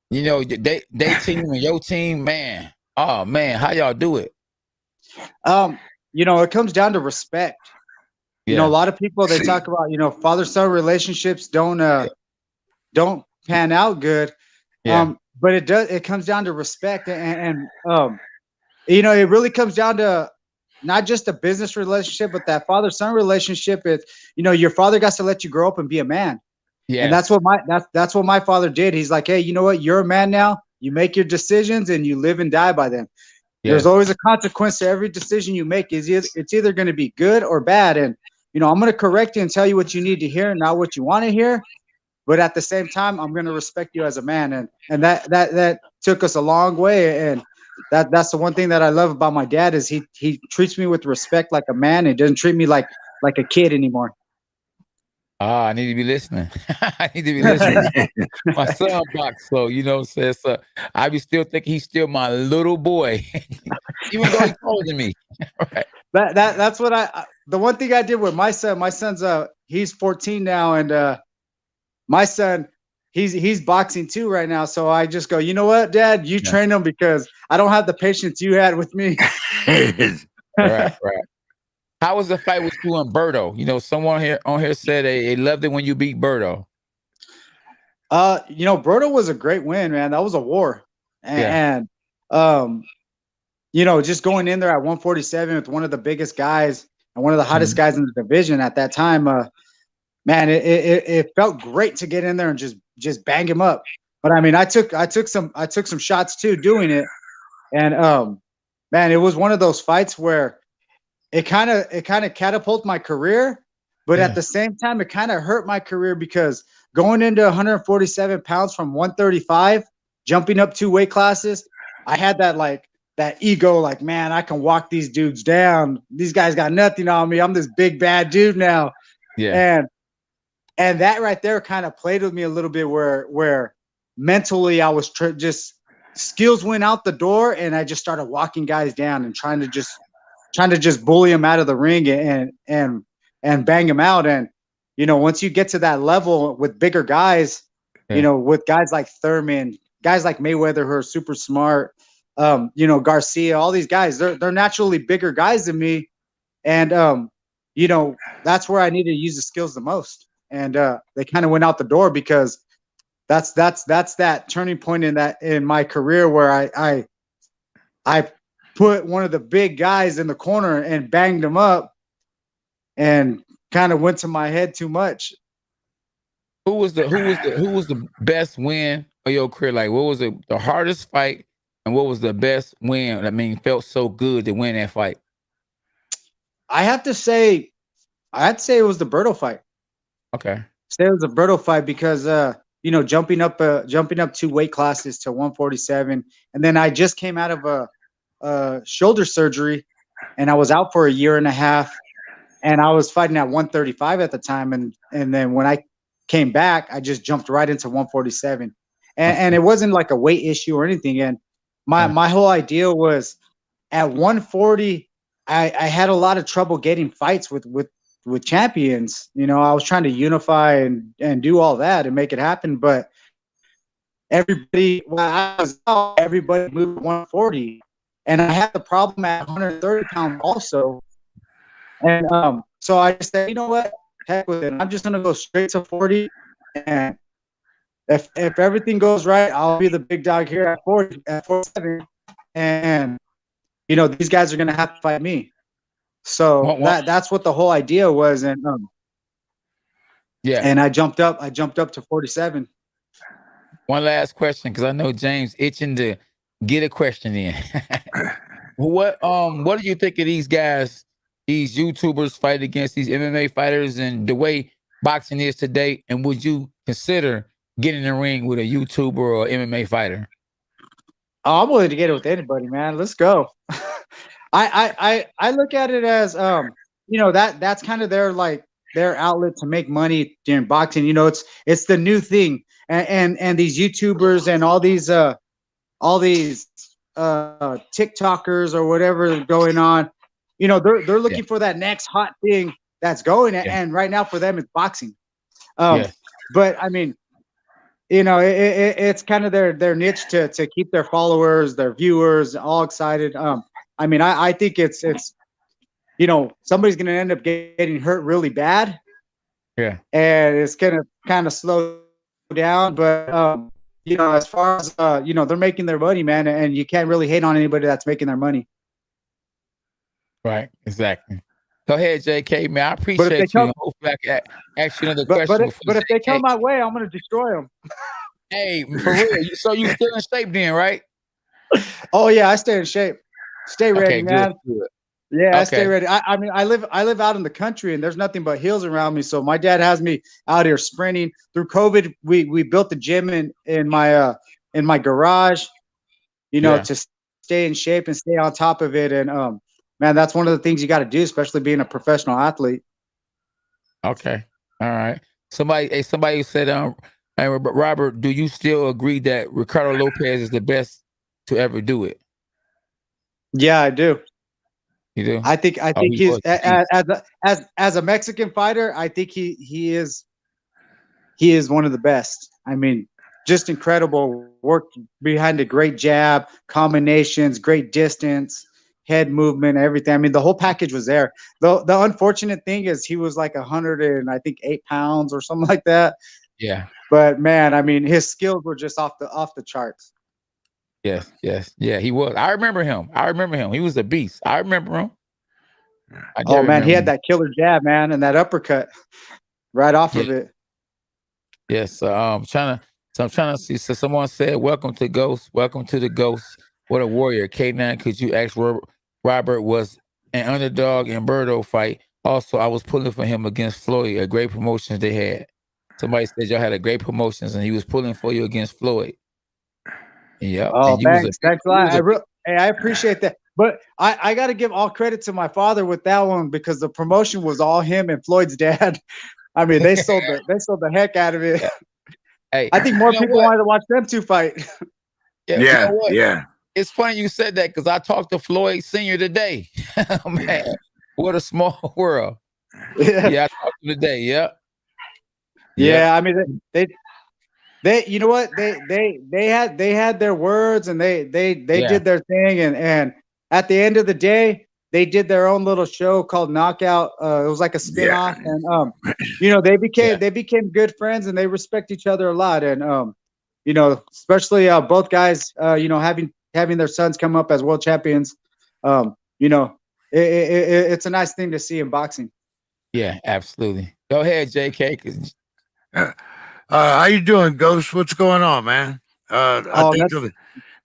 they team and your team, man. Oh man, how y'all do it? It comes down to respect. A lot of people, they talk about, father-son relationships don't pan out good. But it comes down to respect, and it really comes down to not just a business relationship, but that father-son relationship. It's, your father got to let you grow up and be a man. Yeah. And that's what my father did. He's like, hey, you know what? You're a man now. You make your decisions and you live and die by them. Yes. There's always a consequence to every decision you make. It's either going to be good or bad. And, I'm going to correct you and tell you what you need to hear, not what you want to hear. But at the same time, I'm going to respect you as a man. And that took us a long way. And that's the one thing that I love about my dad is he treats me with respect like a man. He doesn't treat me like a kid anymore. I need to be listening. I need to be listening. My son boxes, so says I be still thinking he's still my little boy, even though he's older than me. Right. That's what the one thing I did with my son. My son's he's 14 now, and my son he's boxing too right now. So I just go, you know what, Dad, you train him, because I don't have the patience you had with me. Right. How was the fight with you and Berto? Someone on here said they loved it when you beat Berto. Berto was a great win, man. That was a war. And just going in there at 147 with one of the biggest guys and one of the hottest guys in the division at that time, man, it felt great to get in there and just bang him up. But I mean, I took some shots too doing it. And man, it was one of those fights where it kind of catapulted my career, but at the same time, it kind of hurt my career, because going into 147 pounds from 135, jumping up 2 weight classes, I had that ego, like, man, I can walk these dudes down. These guys got nothing on me. I'm this big bad dude now. Yeah. And that right there kind of played with me a little bit, where mentally I was just skills went out the door, and I just started walking guys down and trying to just bully them out of the ring and bang them out. And once you get to that level with bigger guys, with guys like Thurman, guys like Mayweather who are super smart, Garcia, all these guys, they're naturally bigger guys than me, and that's where I needed to use the skills the most. And they kind of went out the door, because that's that turning point in my career where I put one of the big guys in the corner and banged him up, and kind of went to my head too much. Who was the best win of your career? Like, what was the hardest fight, and what was the best win? I mean, felt so good to win that fight. I have to say it was the Berto fight. Okay. Say it was a Berto fight because jumping up 2 weight classes to 147, and then I just came out of a shoulder surgery, and I was out for a year and a half, and I was fighting at 135 at the time, and then when I came back, I just jumped right into 147, and it wasn't like a weight issue or anything. And my whole idea was at 140, I had a lot of trouble getting fights with champions. I was trying to unify and do all that and make it happen, but everybody moved 140, and I had the problem at 130 pounds also. And so I just said, you know what, heck with it. I'm just gonna go straight to 40, and if everything goes right, I'll be the big dog here at 47. and these guys are gonna have to fight me. So that's what the whole idea was, and and I jumped up to 47. One last question, because I know James itching to get a question in. What do you think of these guys, these YouTubers fight against these MMA fighters and the way boxing is today? And would you consider getting in the ring with a YouTuber or MMA fighter? Oh, I'm willing to get it with anybody, man. Let's go. I look at it as that's kind of their outlet to make money during boxing. It's the new thing, and these YouTubers and all these TikTokers or whatever going on, they're looking for that next hot thing that's going, and right now for them it's boxing. But I mean, it's kind of their niche to keep their followers, their viewers all excited. I mean, I think it's somebody's gonna end up getting hurt really bad. Yeah. And it's gonna kind of slow down, but as far as they're making their money, man, and you can't really hate on anybody that's making their money. Right, exactly. Go ahead, JK, man. I appreciate you. Hopefully I can ask you another question. But if they come my way, I'm gonna destroy them. Hey, for real. So you still in shape then, right? Oh yeah, I stay in shape. Stay ready, man. Good. Yeah, okay. I stay ready. I mean, I live out in the country, and there's nothing but hills around me. So my dad has me out here sprinting. Through COVID, we built the gym in my garage, to stay in shape and stay on top of it. And man, that's one of the things you got to do, especially being a professional athlete. Okay, all right. Somebody said, Robert, do you still agree that Ricardo Lopez is the best to ever do it? Yeah, I do. You do? I think he's as a Mexican fighter, I think he is one of the best. I mean, just incredible work behind a great jab, combinations, great distance, head movement, everything. I mean, the whole package was there. The unfortunate thing is he was like 108 pounds or something like that. Yeah. But man, I mean, his skills were just off the charts. Yes. Yeah, he was. I remember him. He was a beast. I remember him. Oh man, he had that killer jab, man, and that uppercut right off of it. Yes. I'm trying to see. So someone said, "Welcome to Ghost. Welcome to the Ghost. What a warrior." K9, could you ask Robert was an underdog in Birdo fight? Also, I was pulling for him against Floyd. A great promotions they had. Somebody said y'all had a great promotions, and he was pulling for you against Floyd. Yeah. Oh, thanks a lot. I appreciate that. But I got to give all credit to my father with that one, because the promotion was all him and Floyd's dad. I mean, they sold the heck out of it. Hey, I think more people wanted to watch them two fight. Yeah. It's funny you said that, because I talked to Floyd Sr. today. Man, what a small world. Yeah, I talked to him today. Yeah. I mean, they you know what, they had their words, and they did their thing, and at the end of the day, they did their own little show called Knockout. It was like a spin-off, and they became good friends, and they respect each other a lot, and especially both guys having their sons come up as world champions. It's a nice thing to see in boxing. Yeah, absolutely. Go ahead, JK. How you doing, Ghost? What's going on, man? I think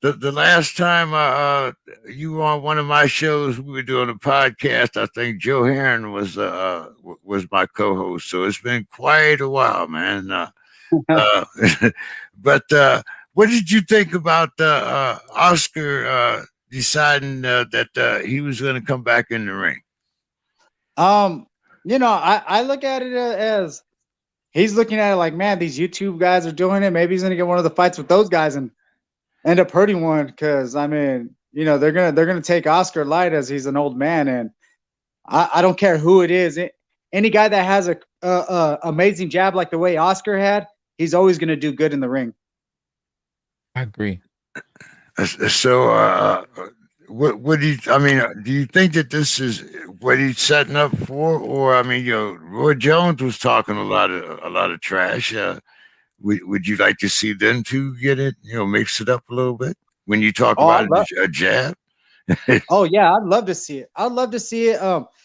the last time you were on one of my shows, we were doing a podcast. I think Joe Heron was my co-host, so it's been quite a while, man. But what did you think about Oscar deciding that he was going to come back in the ring? I look at it as he's looking at it like, man, these YouTube guys are doing it. Maybe he's going to get one of the fights with those guys and end up hurting one. Because I mean, they're gonna take Oscar light, as he's an old man, and I don't care who it is. Any guy that has a amazing jab like the way Oscar had, he's always going to do good in the ring. I agree. So, what do you? I mean, do you think that this is what he's setting up for, or I mean, Roy Jones was talking a lot of trash. Would you like to see them two get it? Mix it up a little bit? when you talk about a jab? Oh yeah, I'd love to see it. I'd love to see it.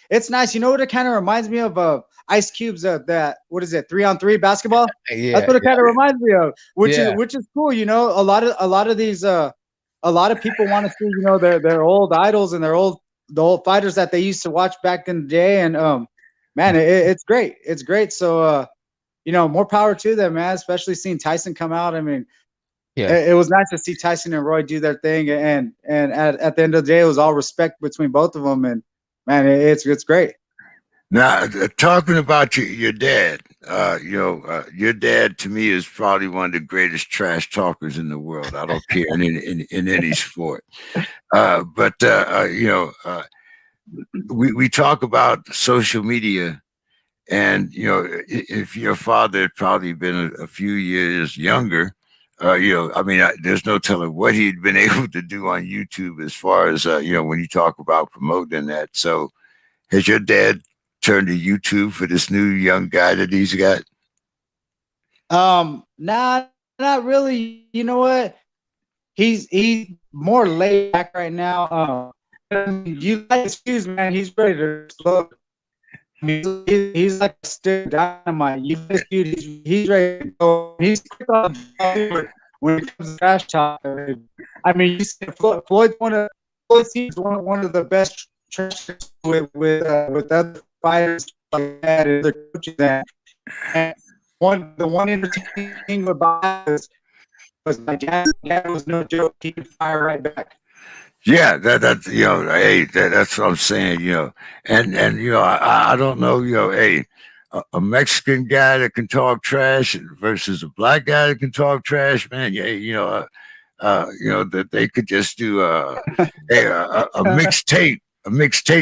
It's nice. You know what it kind of reminds me of? Ice Cube's that, what is it, 3-on-3 basketball? Yeah, that's what it kind of reminds me of, which is cool. You know, a lot of these a lot of people want to see, you know, their old idols and the old fighters that they used to watch back in the day. And man, it's great. It's great. So you know, more power to them, man. Especially seeing Tyson come out. I mean, it was nice to see Tyson and Roy do their thing, and at the end of the day, it was all respect between both of them. And man, it's great. Now, talking about your dad, your dad to me is probably one of the greatest trash talkers in the world. I don't care in any sport. But we talk about social media, and you know, if your father had probably been a few years younger, I mean, there's no telling what he'd been able to do on YouTube as far as when you talk about promoting that. So, has your dad turned to YouTube for this new young guy that he's got? Not really. You know what? He's more laid back right now. You like his shoes, man. He's ready to explode. He's like a stick dynamite. He's ready to go. He's quick on when it comes to trash talk. I mean, you see Floyd's one of the best trash with other fighters like that and the coaches. And the one entertaining thing about this was my dad was no joke. He could fire right back. Yeah, that's hey, that's what I'm saying, and I don't know, hey, a Mexican guy that can talk trash versus a black guy that can talk trash, man. Yeah, that they could just do a mixtape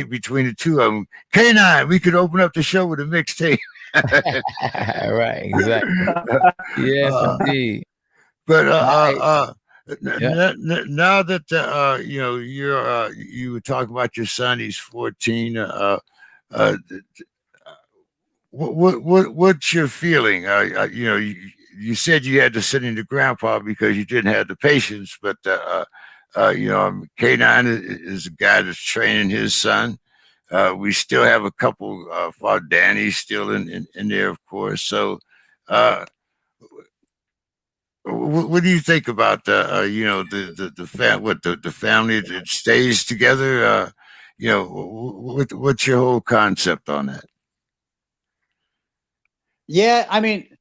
between the two of them. K9, we could open up the show with a mixtape. Right, exactly. Yes, indeed. But now that you were talking about your son, he's 14. What's your feeling? You said you had to sit in the grandpa because you didn't have the patience, but K9 is a guy that's training his son. We still have a couple for Danny still in there, of course. So what do you think about the family that stays together? What's your whole concept on that? Yeah, I mean,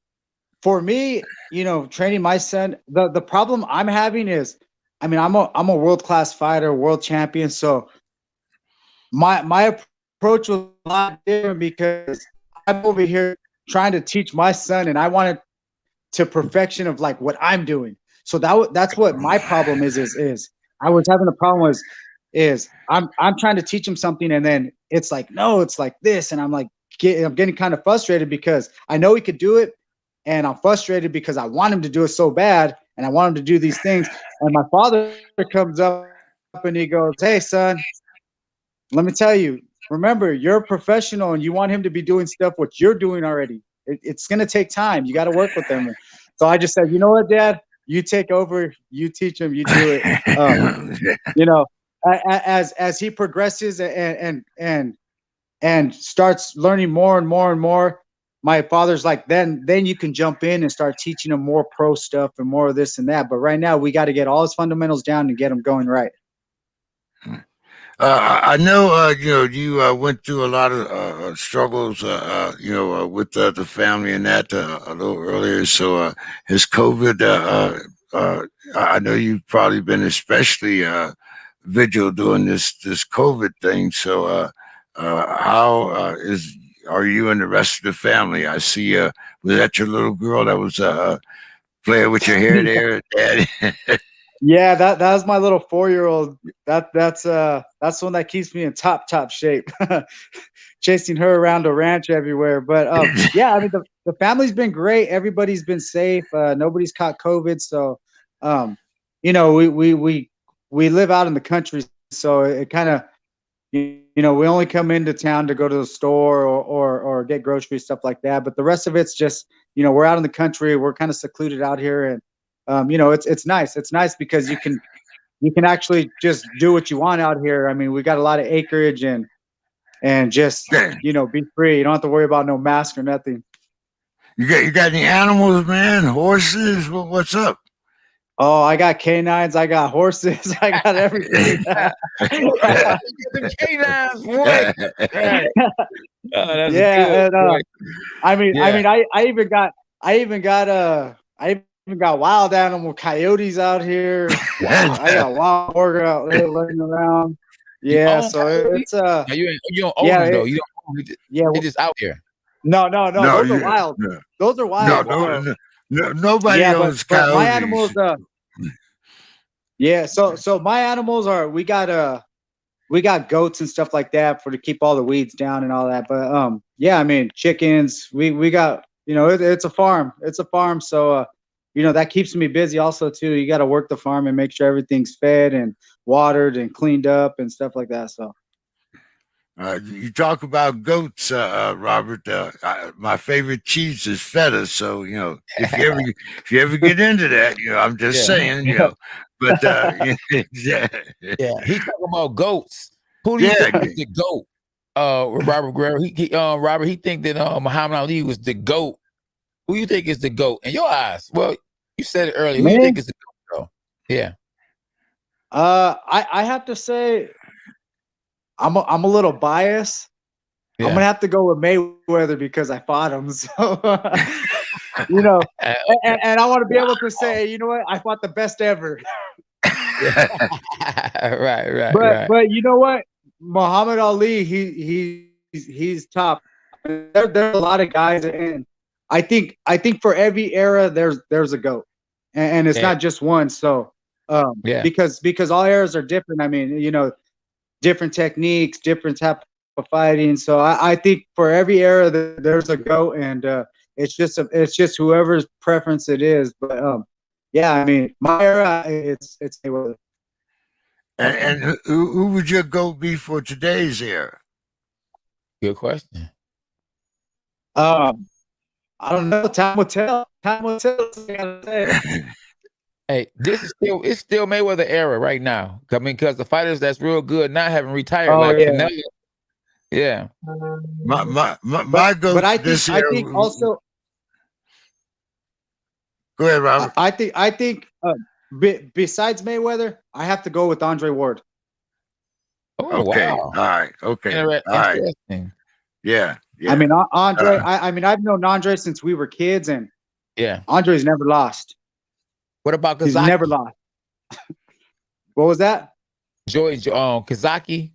for me, training my son, the problem I'm having is, I mean, I'm a world-class fighter, world champion. So my approach was a lot different because I'm over here trying to teach my son, and I want it to perfection of like what I'm doing. So that's what my problem is I was having a problem is I'm trying to teach him something, and then it's like, no, it's like this, and I'm like I'm getting kind of frustrated because I know he could do it, and I'm frustrated because I want him to do it so bad, and I want him to do these things. And my father comes up and he goes, "Hey, son, let me tell you, remember, you're a professional, and you want him to be doing stuff what you're doing already. It's going to take time. You got to work with them." So I just said, you know what, Dad, you take over, you teach him, you do it. As he progresses and starts learning more and more and more, my father's like, then you can jump in and start teaching him more pro stuff and more of this and that. But right now we got to get all his fundamentals down and get him going right. I know, you went through a lot of struggles, with the family and that a little earlier. So has COVID, I know you've probably been especially vigilant during this COVID thing. So how are you and the rest of the family? I see, was that your little girl that was playing with your hair there, Daddy? Yeah, that was my little 4-year-old. That's the one that keeps me in top shape, chasing her around the ranch everywhere. But yeah, I mean the family's been great. Everybody's been safe. Nobody's caught COVID. So we live out in the country, so it kind of we only come into town to go to the store or get groceries, stuff like that. But the rest of it's just we're out in the country. We're kind of secluded out here, and it's nice. It's nice because you can you can actually just do what you want out here. I mean, we got a lot of acreage and just, you know, be free. You don't have to worry about no mask or nothing. You got any animals, man? Horses? What's up? Oh, I got canines. I got horses. I got everything. The canines, boy. Right. Oh, that's yeah, good, and, I mean, I even got wild animal coyotes out here. Wow. I got wild boar out there running around. Yeah, so it's you don't own them though. You don't own them. Yeah, they're just out there. No, those are wild. No. Those are wild. No, nobody owns coyotes. But my animals, yeah. So my animals are we got goats and stuff like that to keep all the weeds down and all that. But yeah, I mean chickens. We got, you know, it's a farm. It's a farm. So you know, that keeps me busy also too. You got to work the farm and make sure everything's fed and watered and cleaned up and stuff like that. So. You talk about goats, Robert. My favorite cheese is feta. So, you know, if you ever get into that, you know, I'm just saying, you know. But yeah, he's talking about goats. Who do you think is the goat? Robert Guerrero. Robert. He think that Muhammad Ali was the goat. Who you think is the goat in your eyes? Well, you said it earlier. Who you think is the goat, though? Yeah. I have to say, I'm a little biased. Yeah. I'm gonna have to go with Mayweather because I fought him. So you know, and I want to be able to say, you know what, I fought the best ever. right. But you know what, Muhammad Ali, he's top. There's a lot of guys, and I think for every era there's a GOAT, and it's not just one. So because all eras are different. I mean, you know, different techniques, different type of fighting. So I think for every era there's a GOAT, and it's just whoever's preference it is. But yeah, I mean, my era, it's Mayweather. And who would your GOAT be for today's era? Good question. I don't know. Time will tell. Time will tell. Hey, it's still Mayweather era right now. I mean, because the fighters that's real good now haven't retired Canelo. Yeah. My GOAT. But I think also. Go ahead, Robert. I think besides Mayweather, I have to go with Andre Ward. Oh, okay. Wow. All right. Okay. All right. Yeah. I mean, Andre. I mean, I've known Andre since we were kids, and Andre's never lost. What about Kazaki? He's never lost. What was that? Kazaki.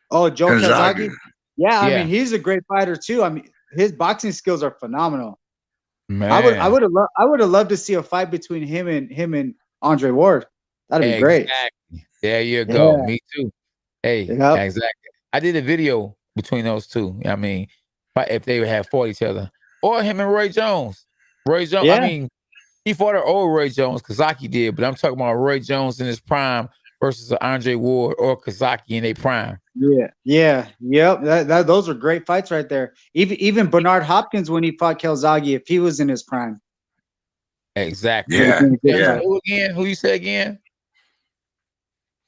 Oh, Joe Kazaki. Yeah, I mean, he's a great fighter too. I mean, his boxing skills are phenomenal. Man, I would have loved to see a fight between him and Andre Ward. That'd be great. There you go. Yeah. Me too. Hey, exactly. I did a video between those two. I mean, if they would have fought each other, or him and Roy Jones. Roy Jones. Yeah. I mean, he fought an old Roy Jones. Kazaki did, but I'm talking about Roy Jones in his prime versus Andre Ward or Kazaki in their prime. Yep. Those are great fights right there. Even Bernard Hopkins when he fought Calzaghe, if he was in his prime. Exactly. Yeah. Who you say again?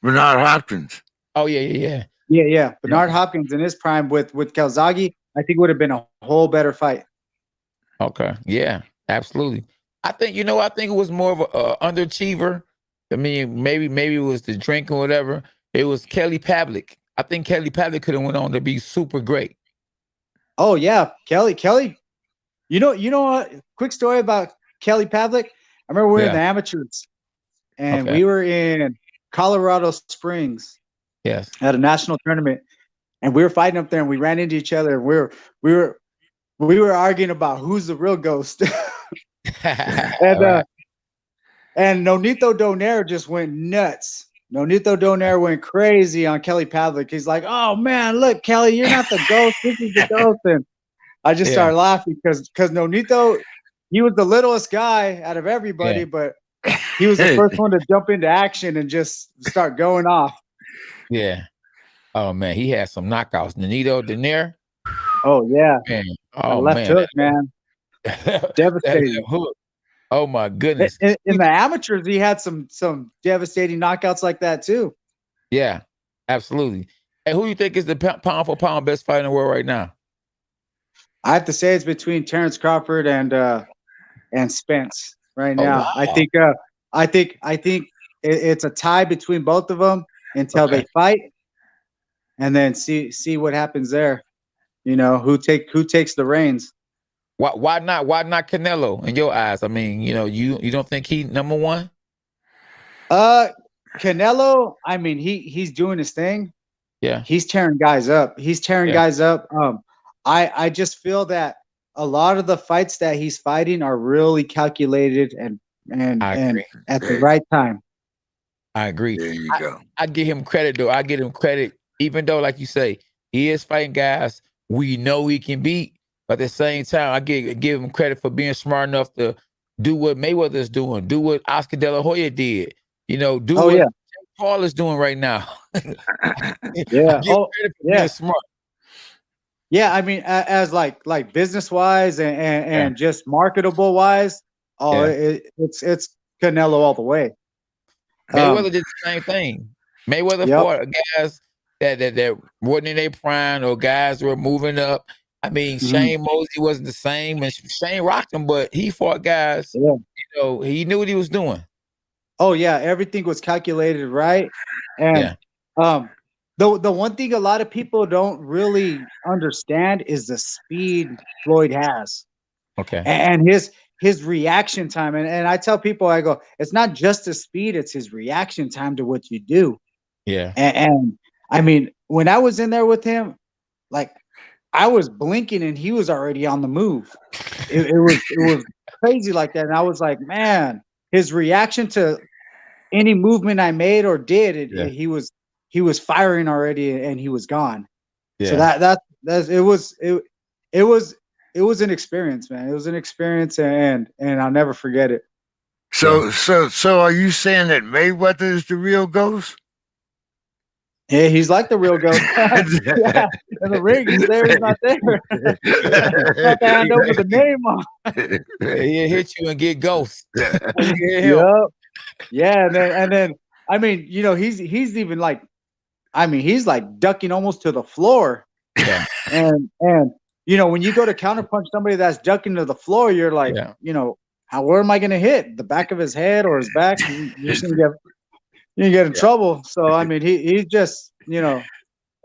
Bernard Hopkins. Oh yeah. Bernard Hopkins in his prime with Calzaghe, I think would have been a whole better fight. Okay. Yeah. Absolutely. I think it was more of a underachiever. I mean, maybe it was the drink or whatever. It was Kelly Pavlik. I think Kelly Pavlik could have went on to be super great. Oh yeah, Kelly. You know what? Quick story about Kelly Pavlik. I remember we were in the amateurs, and we were in Colorado Springs. Yes. At a national tournament, and we were fighting up there, and we ran into each other. And we were arguing about who's the real ghost. And Nonito Donaire just went nuts. Nonito Donaire went crazy on Kelly Pavlik. He's like, "Oh man, look, Kelly, you're not the ghost. This is the ghost." And I just started laughing because Nonito, he was the littlest guy out of everybody, but he was the first one to jump into action and just start going off. Yeah. Oh man, he had some knockouts. Nonito Donaire. Oh yeah. Man. Oh left hook, man. Devastating. Oh my goodness! In the amateurs, he had some devastating knockouts like that too. Yeah, absolutely. And who do you think is the pound for pound best fighter in the world right now? I have to say it's between Terrance Crawford and Spence right now. Wow. I think it's a tie between both of them until they fight, and then see what happens there. You know, who takes the reins. Why not Canelo in your eyes? I mean, you know, you don't think he number one? Canelo, I mean, he's doing his thing. Yeah. He's tearing guys up. I just feel that a lot of the fights that he's fighting are really calculated and at the right time. I agree. There you go. I give him credit though. I give him credit, even though, like you say, he is fighting guys we know he can beat. But at the same time, I give him credit for being smart enough to do what Mayweather's doing, do what Oscar De La Hoya did. You know, do what Jake Paul is doing right now. Yeah. Being smart. Yeah, I mean, as like business wise and just marketable wise, it's Canelo all the way. Mayweather did the same thing. Mayweather fought guys that weren't in their prime or guys who were moving up. I mean, Shane Mosley wasn't the same, and Shane rocked him, but he fought guys. Yeah. You know, he knew what he was doing. Oh yeah, everything was calculated right, and the one thing a lot of people don't really understand is the speed Floyd has. Okay, and his reaction time, and I tell people, I go, it's not just the speed, it's his reaction time to what you do. Yeah, and I mean, when I was in there with him, like I was blinking and he was already on the move. It was crazy like that, and I was like, man, his reaction to any movement I made or did, he was firing already and he was gone. Yeah. So it was an experience, man. It was an experience, and I'll never forget it. So are you saying that Mayweather is the real GOAT? Yeah, he's like the real GOAT. Yeah, in the ring, he's there, he's not there. Got to hand over the name on. He'll hit you and get ghost. Yep. Yeah, and then I mean, you know, he's even like, I mean, he's like ducking almost to the floor. Yeah. And you know, when you go to counterpunch somebody that's ducking to the floor, you're like, you know, where am I going to hit? The back of his head or his back? You're going to get in trouble. So I mean, he's just, you know,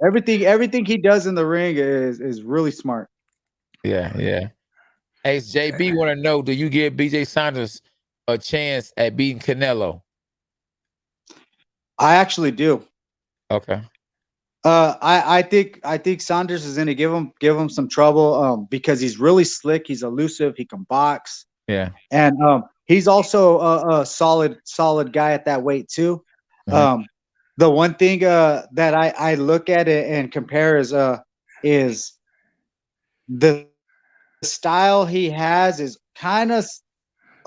everything he does in the ring is really smart. Yeah. Hey, JB want to know, do you give BJ Saunders a chance at beating Canelo? I actually do. Okay. I think Saunders is going to give him some trouble because he's really slick. He's elusive. He can box. Yeah. And he's also a solid guy at that weight too. Mm-hmm. The one thing that I look at it and compare is the style he has is kind of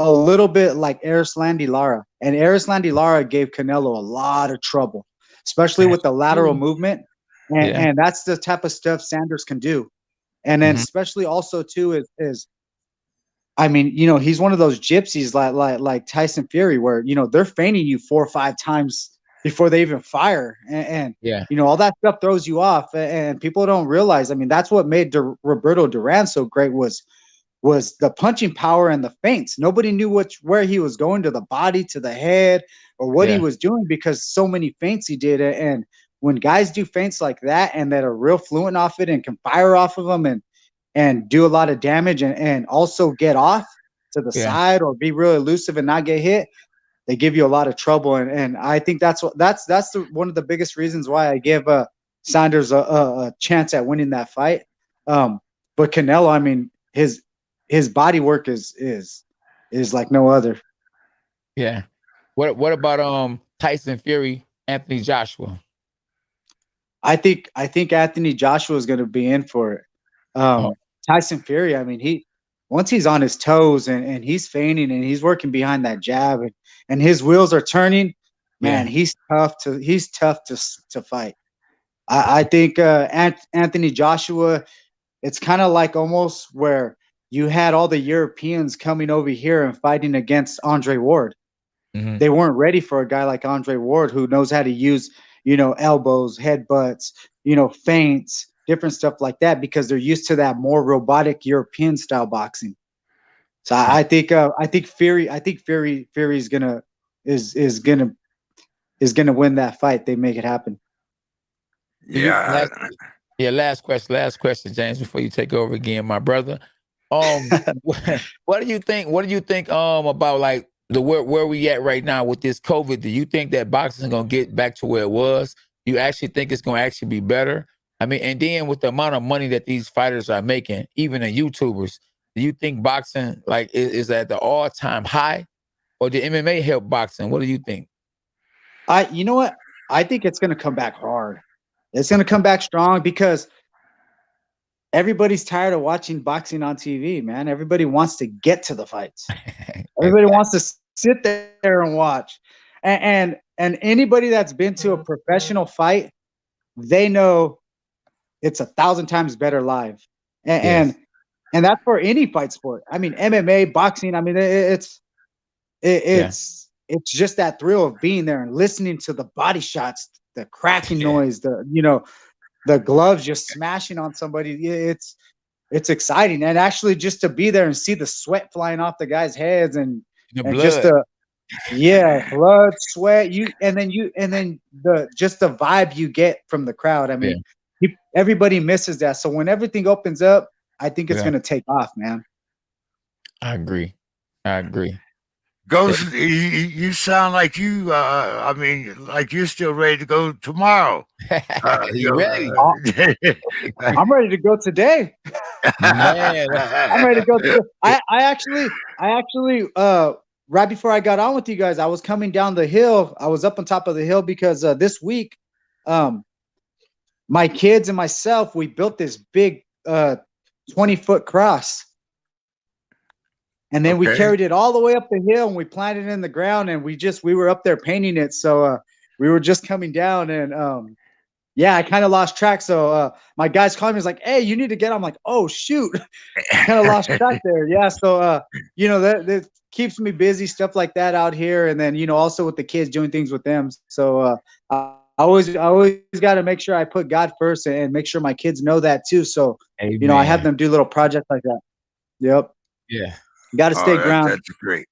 a little bit like Erislandy Lara, and Erislandy Lara gave Canelo a lot of trouble, especially with the lateral movement, and that's the type of stuff Sanders can do. And then especially also too is I mean, you know, he's one of those gypsies like Tyson Fury, where, you know, they're feigning you 4 or 5 times before they even fire, and you know, all that stuff throws you off, and people don't realize. I mean, that's what made Roberto Duran so great was the punching power and the feints. Nobody knew where he was going, to the body, to the head, or what he was doing, because so many feints he did. And when guys do feints like that and that are real fluent off it and can fire off of them and do a lot of damage and also get off to the side or be real elusive and not get hit, they give you a lot of trouble. And I think that's one of the biggest reasons why I give Saunders a chance at winning that fight. But Canelo, I mean, his body work is like no other. Yeah. What about Tyson Fury, Anthony Joshua? I think Anthony Joshua is going to be in for it. Tyson Fury, I mean, once he's on his toes and he's feigning and he's working behind that jab and his wheels are turning, man, he's tough to fight. I think Anthony Joshua, it's kind of like almost where you had all the Europeans coming over here and fighting against Andre Ward. Mm-hmm. They weren't ready for a guy like Andre Ward who knows how to use, elbows, headbutts, feints, different stuff like that, because they're used to that more robotic European style boxing. So I think Fury is gonna win that fight. They make it happen. Yeah. Last question, James, before you take over again, my brother. What do you think? What do you think about like where we at right now with this COVID? Do you think that boxing is gonna get back to where it was? You actually think it's gonna actually be better? I mean, and then with the amount of money that these fighters are making, even the YouTubers, do you think boxing like is at the all-time high, or did MMA help boxing? What do you think? You know what? I think it's gonna come back hard. It's gonna come back strong because everybody's tired of watching boxing on TV, man. Everybody wants to get to the fights. Everybody wants to sit there and watch. And anybody that's been to a professional fight, they know it's 1,000 times better live. And that's for any fight sport. I mean, MMA, boxing. I mean, it's just that thrill of being there and listening to the body shots, the cracking noise, the gloves just smashing on somebody. It's exciting. And actually just to be there and see the sweat flying off the guys' heads and just blood, sweat, and then the vibe you get from the crowd. I mean, everybody misses that. So when everything opens up, I think it's going to take off, man. I agree. Ghost, you sound like you. I mean, like you're still ready to go tomorrow. You ready? I'm ready to go today. Man, I'm ready to go today. I actually, right before I got on with you guys, I was coming down the hill. I was up on top of the hill because this week, my kids and myself, we built this big 20-foot cross. And then we carried it all the way up the hill and we planted it in the ground and we were up there painting it. So we were just coming down and I kind of lost track. So my guys called me, was like, hey, you need to get on. I'm like, oh shoot. Kind of lost track there. Yeah. So that keeps me busy, stuff like that out here. And then, also with the kids doing things with them. So I always got to make sure I put God first and make sure my kids know that too. So, Amen. I have them do little projects like that. Yep. Yeah. Got to stay grounded. That's great.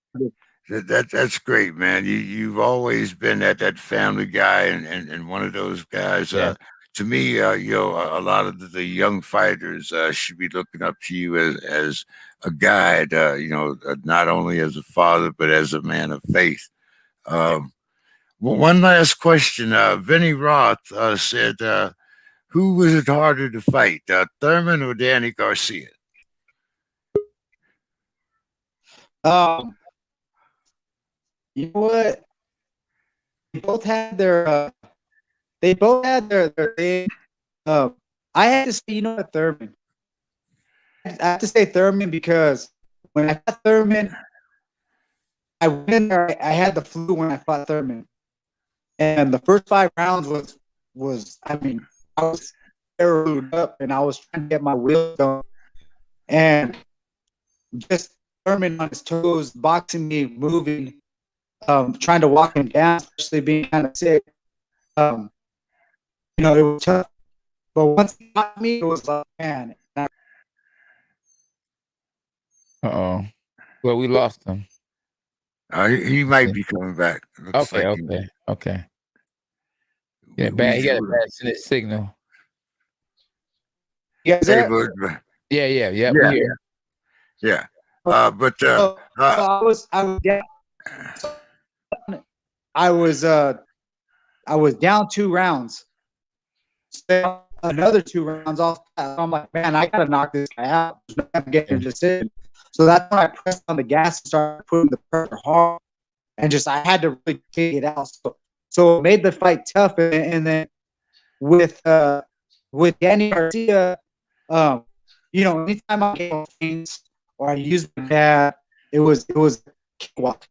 That's great, man. You've always been that family guy and one of those guys. To me, a lot of the young fighters should be looking up to you as a guide. Not only as a father but as a man of faith. One last question. Vinny Roth said, "Who was it harder to fight, Thurman or Danny Garcia?" You know what? They both had their thing. I had to say, Thurman. I have to say Thurman because when I fought Thurman, I went in there. I had the flu when I fought Thurman, and the first 5 rounds was I was screwed up, and I was trying to get my wheels going, and just Thurman on his toes, boxing me, moving, trying to walk him down, especially being kind of sick. It was tough. But once he got me, it was like, man. Well, we lost him. He might be coming back. Okay. Yeah, bad. He got a bad signal. Yeah. But I was down 2 rounds. So another 2 rounds off. I'm like, man, I gotta knock this guy out. There's no getting a decision. So that's when I pressed on the gas and started putting the pressure hard, and I had to really take it out. So it made the fight tough. And then with Danny Garcia, anytime I get things or I use my dad, it was cakewalk.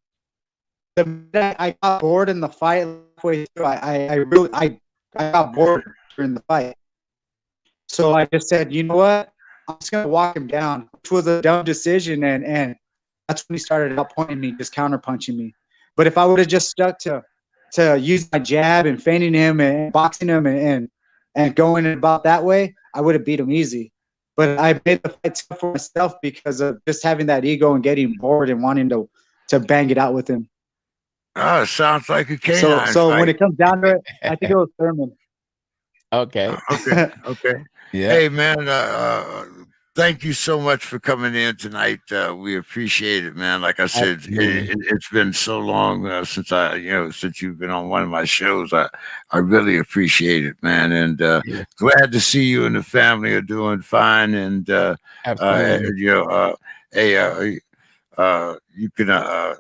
The minute I got bored in the fight halfway through, I got bored during the fight. So I just said, you know what? I'm just gonna walk him down, which was a dumb decision, and that's when he started outpointing me, just counterpunching me. But if I would have just stuck to use my jab and feinting him and boxing him and going about that way, I would have beat him easy. But I made the fight tough for myself because of just having that ego and getting bored and wanting to bang it out with him. Oh, sounds like a canine. So fight. when it comes down to it, I think it was Thurman. Okay. Okay. Yeah. Hey, man, thank you so much for coming in tonight. We appreciate it, man. Like I said, it's been so long since since you've been on one of my shows. I really appreciate it, man. And glad to see you and the family are doing fine. And you can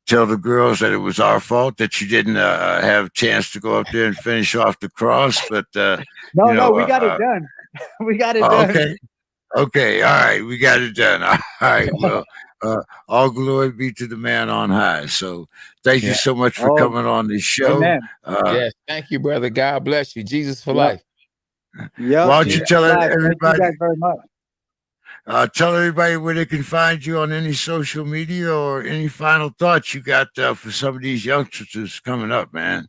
tell the girls that it was our fault that you didn't have a chance to go up there and finish off the cross. But no, we got it done. We got it done. Okay, all right, we got it done. All right, well, all glory be to the man on high. So thank you so much for coming on the show. Yes, thank you, brother. God bless you. Jesus for life. Yeah. Why don't you tell everybody? Thank you guys very much. Tell everybody where they can find you on any social media, or any final thoughts you got for some of these youngsters coming up, man.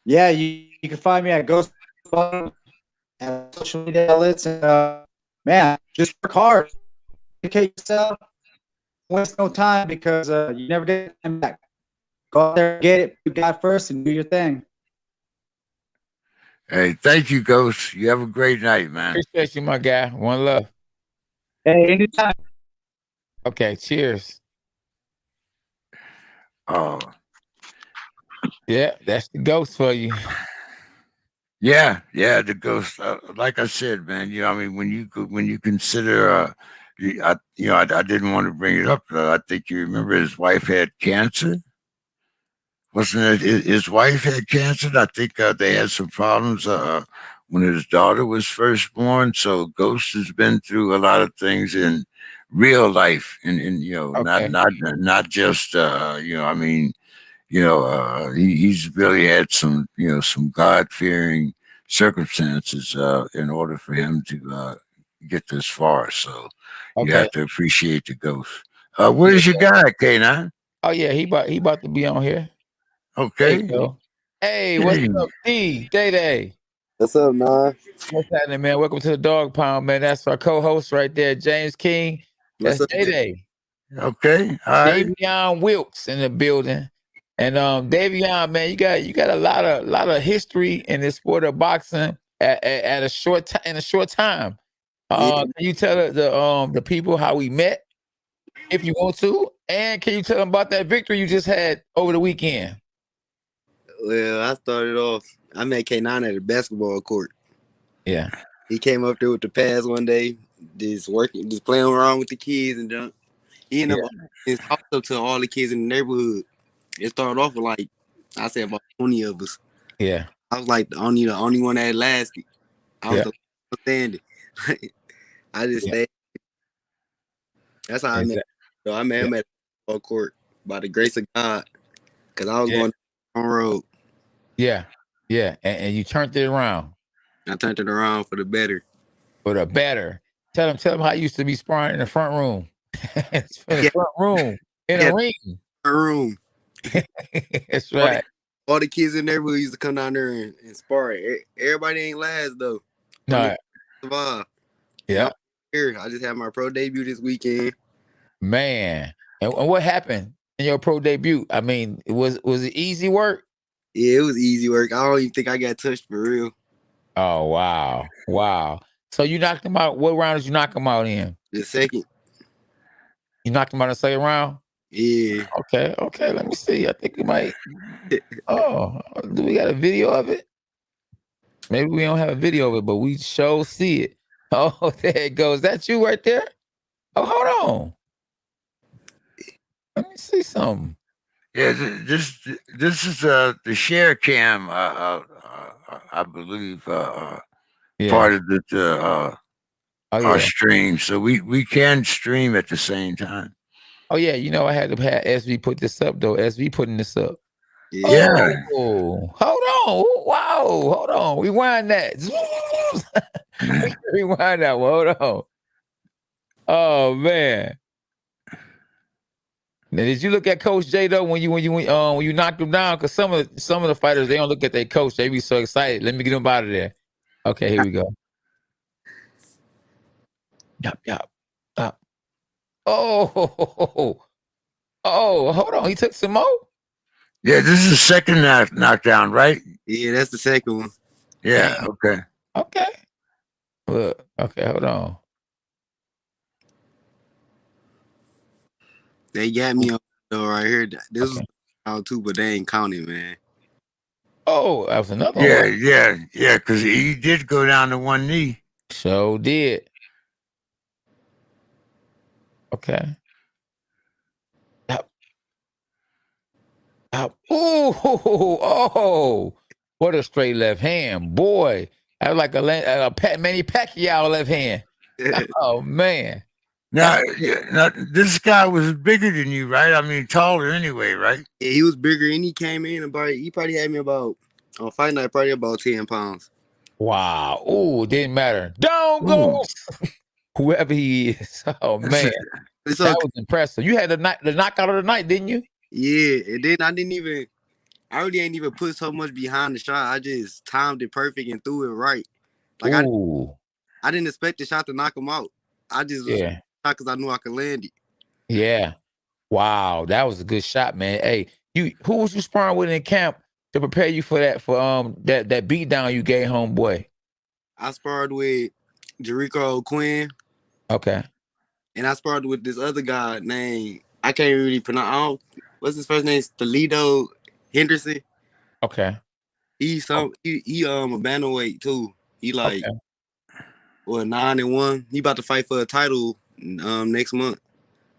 Yeah, you can find me at Ghost and social media outlets, and man, just work hard, educate yourself, waste no time, because you never get time back. Go out there, get it, put God first, and do your thing. Hey, thank you, Ghost. You have a great night, man. Appreciate you, my guy. One love. Hey, anytime. Okay, cheers. Oh, yeah, that's the Ghost for you. Yeah, the Ghost. Like I said, man, I mean, when you consider, I didn't want to bring it up. I think you remember his wife had cancer. Wasn't it? His wife had cancer. I think they had some problems when his daughter was first born. So Ghost has been through a lot of things in real life, and not just I mean. He's really had some God-fearing circumstances in order for him to get this far. So you have to appreciate the Ghost. Where's your guy, K9? Oh yeah, he about to be on here. Okay. Hey, what's up, DaeDae? What's up, man? What's happening, man? Welcome to the Dog Pound, man. That's our co-host right there, James King. That's DaeDae. Okay. All right. Davion Wilkes in the building. And Davion, man, you got a lot of history in the sport of boxing in a short time. Can you tell the people how we met, if you want to, and can you tell them about that victory you just had over the weekend? Well, I started off. I met K9 at a basketball court. Yeah, he came up there with the pads one day, just playing around with the kids and junk. He ended up talking to all the kids in the neighborhood. It started off with I said about 20 of us. Yeah. I was like the only one that lasted. I was standing. I just stayed. That's how I met. So I met him at the court by the grace of God, because I was going on the road. Yeah. And you turned it around. I turned it around for the better. For the better. Tell him how I used to be sparring in the front room. In the front room. In a ring. Front room. That's right. All the kids in the neighborhood used to come down there and spar. Everybody ain't last though. No. Survive. Yeah. I just had my pro debut this weekend. Man. And what happened in your pro debut? I mean, was it easy work? Yeah, it was easy work. I don't even think I got touched for real. Oh, wow. So you knocked him out. What round did you knock him out in? The second. You knocked him out in the second round? Yeah. Okay. Let me see. I think we might. Oh, do we got a video of it? Maybe we don't have a video of it, but we sure see it. Oh, there it goes. That you right there? Oh, hold on. Let me see something. Yeah, this is the share cam. I believe part of our stream, so we can stream at the same time. Oh yeah, I had to have SV put this up though. SV putting this up. Yeah. Oh, hold on. Wow, Oh, hold on. Rewind that. Rewind that one. Hold on. Oh man. Now, did you look at Coach J though when you knocked him down? Because some of the fighters, they don't look at their coach. They be so excited. Let me get him out of there. Okay, here we go. Yup. Oh, hold on. He took some more. Yeah, this is the second knockdown, right? Yeah, that's the second one. Yeah. Okay. Okay. Look. Okay, hold on. They got me on though right here. This was round 2, but they ain't counting, man. Oh, that was another one. Yeah. Because he did go down to one knee. So did. Okay. Oh, what a straight left hand, boy! I like a Manny Pacquiao left hand. Oh man! Now, this guy was bigger than you, right? I mean, taller anyway, right? Yeah, he was bigger, and he came in about. He probably had me about on fight night, probably about 10 pounds. Wow! Oh, didn't matter. Down goes whoever he is. Oh man, that was impressive. You had the knockout of the night, didn't you? Yeah, and then I really ain't even put so much behind the shot. I just timed it perfect and threw it right. Like I didn't expect the shot to knock him out. I just was because I knew I could land it. Yeah. Wow, that was a good shot, man. Hey, who was you sparring with in camp to prepare you for that beat down you gave homeboy? I sparred with Jericho Quinn. Okay. And I sparred with this other guy named I can't really pronounce. What's his first name? Toledo Henderson. Okay. He a bantamweight too. He like 9-1. He about to fight for a title next month.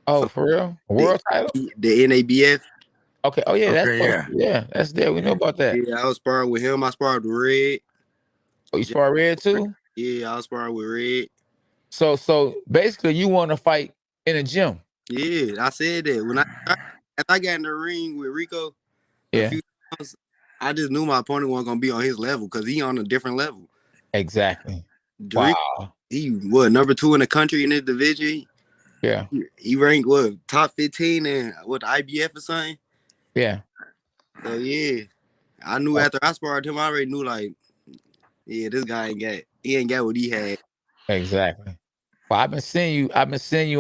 Oh, for real? A world title? The NABF. Okay. Oh yeah, that's there. We know about that. Yeah, I was sparring with him. I sparred with Red. Oh, you sparred Red too? Yeah, I was sparring with Red. So basically, you want to fight in a gym? Yeah, I said that when I got in the ring with Rico. A few times, I just knew my opponent wasn't gonna be on his level because he on a different level. Exactly. Wow. He number 2 in the country in his division. Yeah. He ranked top 15 in the IBF or something. Yeah. So yeah, I knew after I sparred him, I already knew this guy ain't got what he had. Exactly. Well, I've been seeing you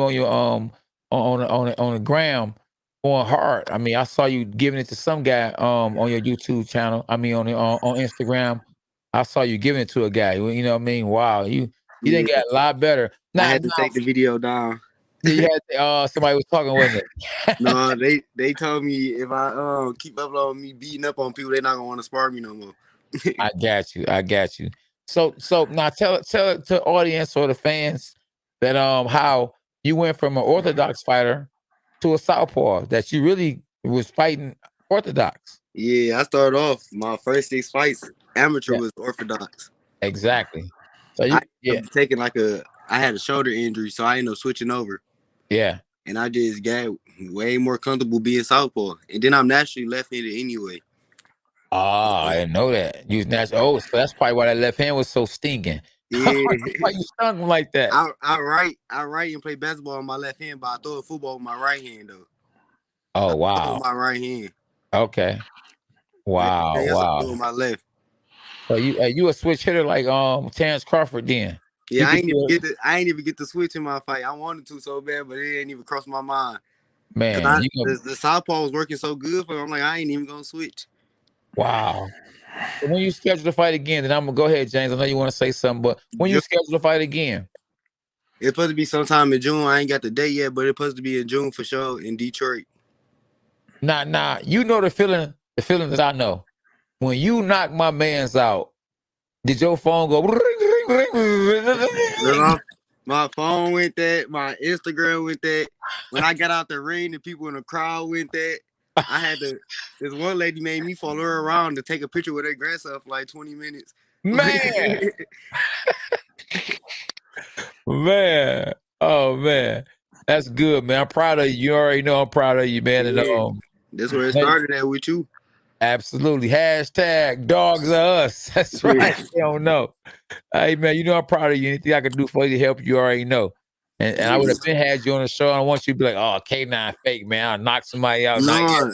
on your on the gram going hard. I mean, I saw you giving it to some guy on your YouTube channel. I mean, on Instagram, I saw you giving it to a guy. You know what I mean? Wow, you didn't get a lot better. I had to take the video down. You had somebody was talking, wasn't it? No, they told me if I keep uploading me beating up on people, they're not gonna want to spar me no more. I got you. So now tell the audience or the fans that how you went from an orthodox fighter to a southpaw, that you really was fighting orthodox. Yeah, I started off my first 6 fights amateur was orthodox. Exactly. So I had a shoulder injury, so I ended up switching over. Yeah. And I just got way more comfortable being southpaw. And then I'm naturally left-handed anyway. I didn't know that. You was natural. Oh, so that's probably why that left hand was so stinking. Yeah. Why you stung like that? I write and play basketball with my left hand, but I throw a football with my right hand though. Oh wow. With my right hand. Okay. Wow. Wow. With my left. So you a switch hitter like Terrance Crawford then? Yeah, I ain't even get to switch in my fight. I wanted to so bad, but it ain't even crossed my mind. Man, the southpaw was working so good for me. I'm like, I ain't even gonna switch. Wow. So when you schedule the fight again, then I'm gonna go ahead, James. I know you want to say something, but when you schedule the fight again, it's supposed to be sometime in June. I ain't got the date yet, but it's supposed to be in June for sure in Detroit. Nah, you know the feeling that I know. When you knock my man's out, did your phone go? My phone went that. My Instagram went that. When I got out the ring, the people in the crowd went that. I had to. This one lady made me follow her around to take a picture with her grandson for like 20 minutes. Man, man, oh man, that's good, man. I'm proud of you. You already know I'm proud of you, man. Yeah. And that's where it started at with you. Absolutely. Hashtag dogs are us. That's right. They don't know. Hey man, you know I'm proud of you. Anything I can do for you to help you already know. And I would have been had you on the show. I don't want you to be like, oh, K9 fake, man. I'll knock somebody out. No,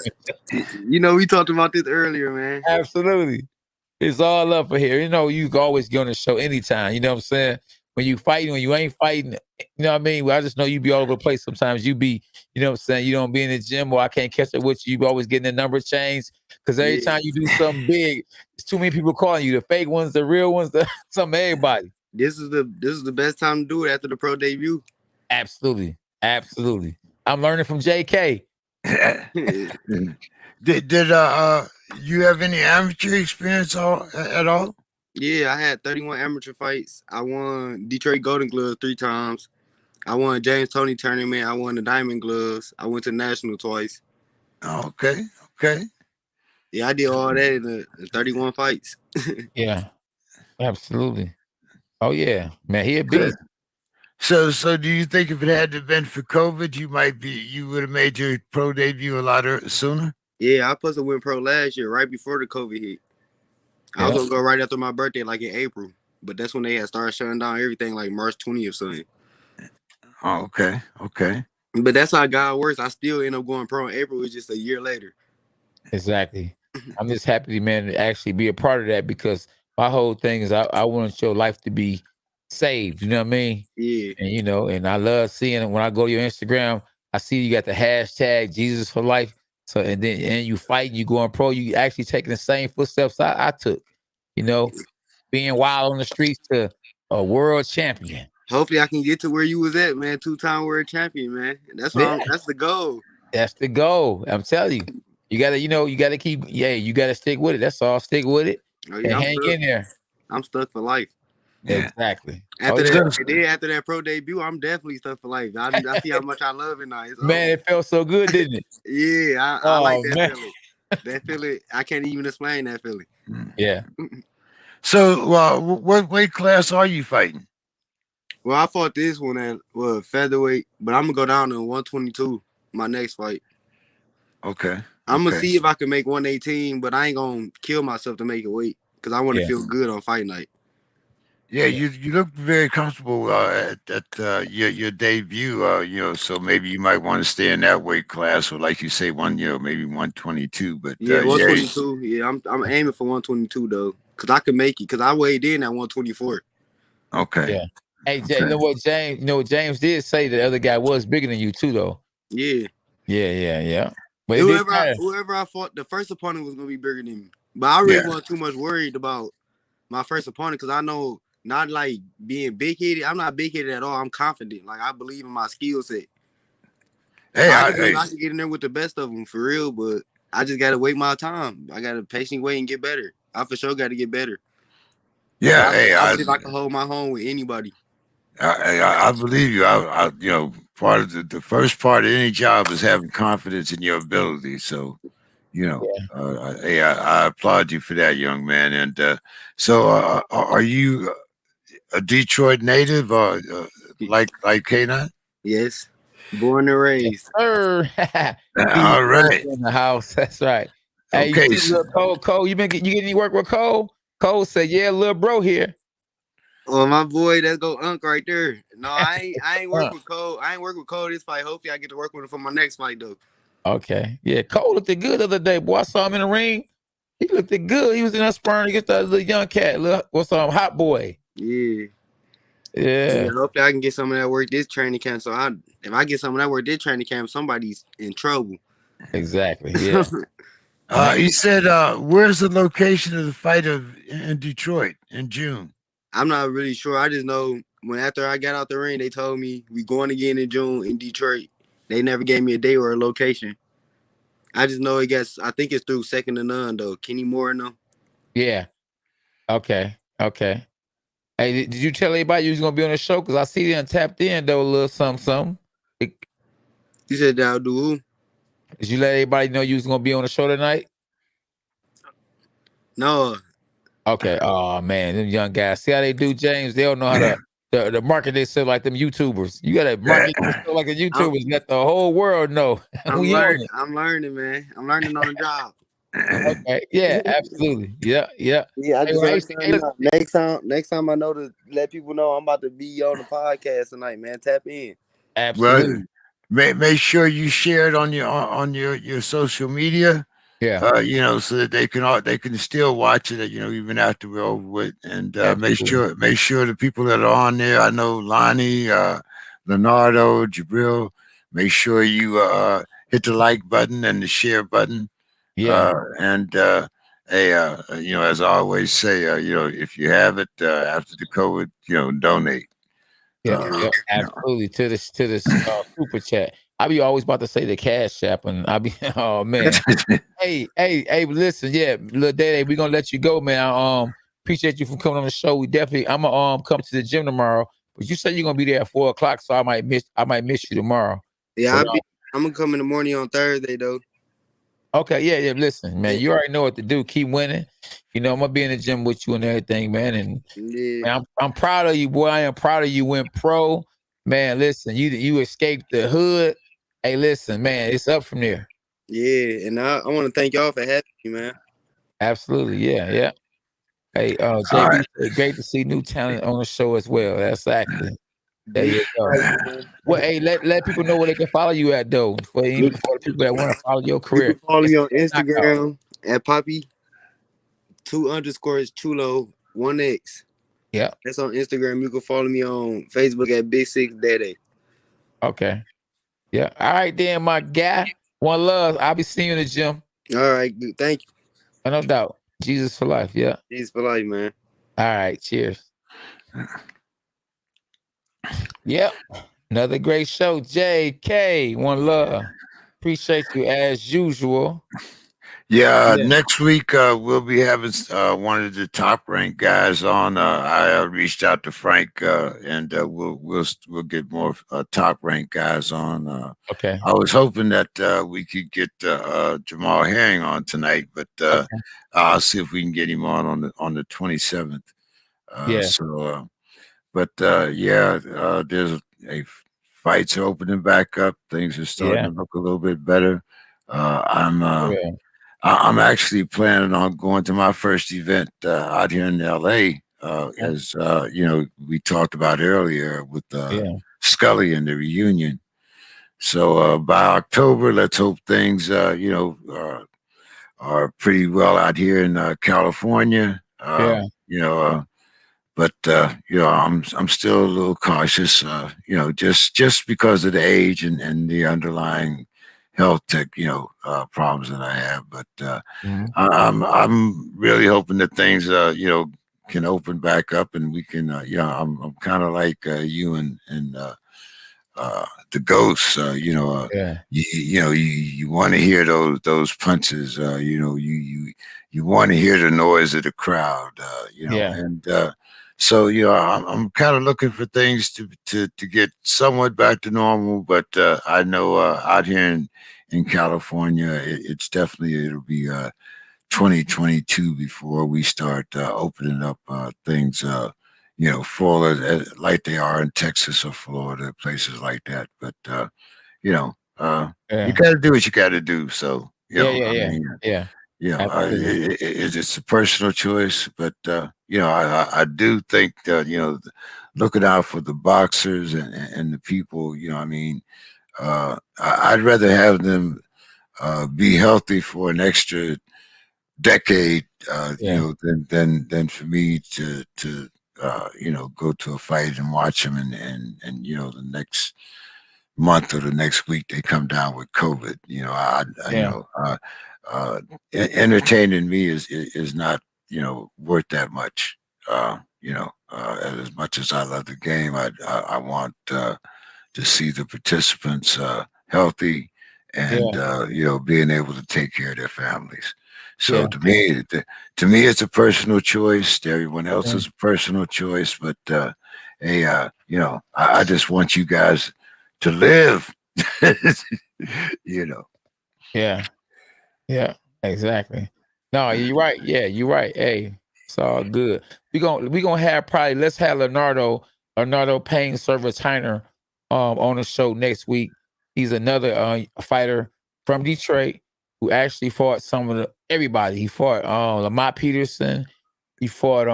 you know, we talked about this earlier, man. Absolutely. It's all up for here. You know, you can always get on the show anytime. You know what I'm saying? When you fighting, when you ain't fighting, you know what I mean? Well, I just know you be all over the place. Sometimes you be, you know what I'm saying? You don't be in the gym or I can't catch it with you. You be always getting the number changed. Because every time you do something big, there's too many people calling you. The fake ones, the real ones, some everybody. This is the best time to do it after the pro debut. Absolutely. Absolutely. I'm learning from JK. Did you have any amateur experience at all? Yeah, I had 31 amateur fights. I won Detroit Golden Gloves 3 times. I won James Toney tournament. I won the Diamond Gloves. I went to National twice. Oh, okay. Yeah, I did all that in the 31 fights. Yeah, absolutely. Oh yeah, man, he a beast. So do you think if it hadn't been for COVID, you would have made your pro debut a lot sooner? Yeah, I supposed to win pro last year, right before the COVID hit. I was gonna go right after my birthday, like in April, but that's when they had started shutting down everything, like March 20th or something. Oh, okay. But that's how God works. I still end up going pro in April. It's just a year later. Exactly. I'm just happy, man, to actually be a part of that because my whole thing is I want your life to be saved. You know what I mean? Yeah. And you know, and I love seeing it when I go to your Instagram. I see you got the hashtag Jesus for life. So and you fight, you going pro, you actually taking the same footsteps I took. You know, being wild on the streets to a world champion. Hopefully, I can get to where you was at, man. 2-time world champion, man. That's the goal. That's the goal. I'm telling you, you gotta keep. Yeah, you gotta stick with it. That's all. Stick with it and hang in there. I'm stuck for life. Yeah. Exactly. After that pro debut, I'm definitely stuck for life. I see how much I love it now. Man, it felt so good, didn't it? Yeah, I like that feeling. That feeling, I can't even explain that feeling. Yeah. So, what weight class are you fighting? Well, I fought this one at featherweight, but I'm gonna go down to 122 my next fight. Okay. I'm gonna see if I can make 118, but I ain't gonna kill myself to make it weight because I want to feel good on fight night. Yeah, you look very comfortable at your debut. You know, so maybe you might want to stay in that weight class, or like you say, maybe 122. But 122. Yeah, I'm aiming for 122 though, because I could make it. Because I weighed in at 124. Okay. Yeah. Hey, you know what, James? You know what James did say? The other guy was bigger than you too, though. Yeah. Yeah. But whoever I fought, the first opponent was gonna be bigger than me. But I really wasn't too much worried about my first opponent because I know. Not like being big headed. I'm not big headed at all. I'm confident. Like I believe in my skill set. Hey, I can get in there with the best of them for real, but I just gotta wait my time. I gotta patiently wait and get better. I for sure got to get better. Yeah, I believe I can hold my own with anybody. I believe you. I you know, part of the first part of any job is having confidence in your ability. So, you know, I applaud you for that, young man. And so, are you a Detroit native, or like K9? Yes, born and raised. Yes, all right, in the house. That's right. Hey, okay, you see Cole, you get any work with Cole? Cole said, "Yeah, little bro here." Oh, my boy, that's go Unc right there. No, I ain't work with Cole. I ain't work with Cole this fight. Hopefully, I get to work with him for my next fight though. Okay, yeah, Cole looked good the other day. Boy, I saw him in the ring. He looked good. He was in a sparring against that little young cat. What's hot boy? Yeah. Hopefully, I can get some of that work this training camp. So if I get some of that work this training camp, somebody's in trouble. Exactly. Yeah. He said, "Where's the location of the fight in Detroit in June?" I'm not really sure. I just know after I got out the ring, they told me we going again in June in Detroit. They never gave me a day or a location. I just know I think it's through Second to None though. Kenny Moore and them. Yeah. Okay. Hey, did you tell anybody you was gonna be on the show? Because I see them tapped in though a little something. You said that I'll do who? Did you let everybody know you was gonna be on the show tonight? No. Okay. Oh man, them young guys. See how they do, James? They don't know how to market themselves like them YouTubers. You gotta market yourself like a YouTuber. Let the whole world know. I'm learning, man. I'm learning on the job. Okay. Yeah, absolutely. Yeah. Yeah, I just Hey, next time I know to let people know I'm about to be on the podcast tonight, man. Tap in. absolutely. Well, make sure you share it on your social media. Yeah. So that they can still watch it, even after we're over with. And make sure the people that are on there, I know Lonnie, Leonardo, Jabril, make sure you hit the like button and the share button. Yeah. Hey, as I always say, if you have it after the COVID, donate. Yeah, absolutely. To this super chat. I be always about to say the cash app, and I be oh man. hey, listen, little DaeDae, we gonna let you go, man. I appreciate you for coming on the show. We definitely I'm gonna come to the gym tomorrow. But you said you're gonna be there at 4:00, so I might miss you tomorrow. Yeah, I'm gonna come in the morning on Thursday though. Okay, yeah. Listen, man, you already know what to do. Keep winning. I'm gonna be in the gym with you and everything, man. And man, I'm proud of you, boy. I am proud of you. Went pro, man. Listen, you escaped the hood. Hey, listen, man, it's up from there. Yeah, and I want to thank y'all for having me, man. Absolutely, yeah. Hey, JB, great to see new talent on the show as well. That's exactly. There you go. Well, hey, let people know where they can follow you at, though. For the people that want to follow your career. You can follow me on Instagram at Poppy 2_Chulo 1X. Yeah. That's on Instagram. You can follow me on Facebook at Big Six DaeDae. Okay. Yeah. All right, then, my guy. One love. I'll be seeing you in the gym. All right. Thank you. No doubt. Jesus for life. Yeah. Jesus for life, man. All right. Cheers. Yep. Another great show. JK. One love. Appreciate you as usual. Yeah, next week we'll be having one of the top ranked guys on. I reached out to Frank, and we'll get more top ranked guys on. Okay. I was hoping that we could get Jamal Herring on tonight, but I'll see if we can get him on the 27th. There's fights are opening back up. Things are starting to look a little bit better. I'm actually planning on going to my first event out here in LA, as we talked about earlier with Scully and the reunion. So by October, let's hope things are pretty well out here in California. But I'm still a little cautious. Just because of the age and the underlying health problems that I have. But I'm really hoping that things can open back up and we can I'm kind of like you and the ghosts. You want to hear those punches. You want to hear the noise of the crowd. So I'm kind of looking for things to get somewhat back to normal, but I know out here in California, it's definitely it'll be 2022 before we start opening up things, full like they are in Texas or Florida, places like that. But you got to do what you got to do. So it's a personal choice, but I do think that looking out for the boxers and the people. I'd rather have them be healthy for an extra decade, than for me to go to a fight and watch them and the next month or the next week they come down with COVID. Entertaining me is not worth that much. As much as I love the game, I want to see the participants healthy and being able to take care of their families. So to me, it's a personal choice. To everyone else is a personal choice. But I just want you guys to live. Yeah, exactly. No, you're right. Yeah, you're right. Hey, it's all good. We gonna have let's have Leonardo Payne Service Heiner on the show next week. He's another fighter from Detroit who actually fought everybody. He fought Lamont Peterson. He fought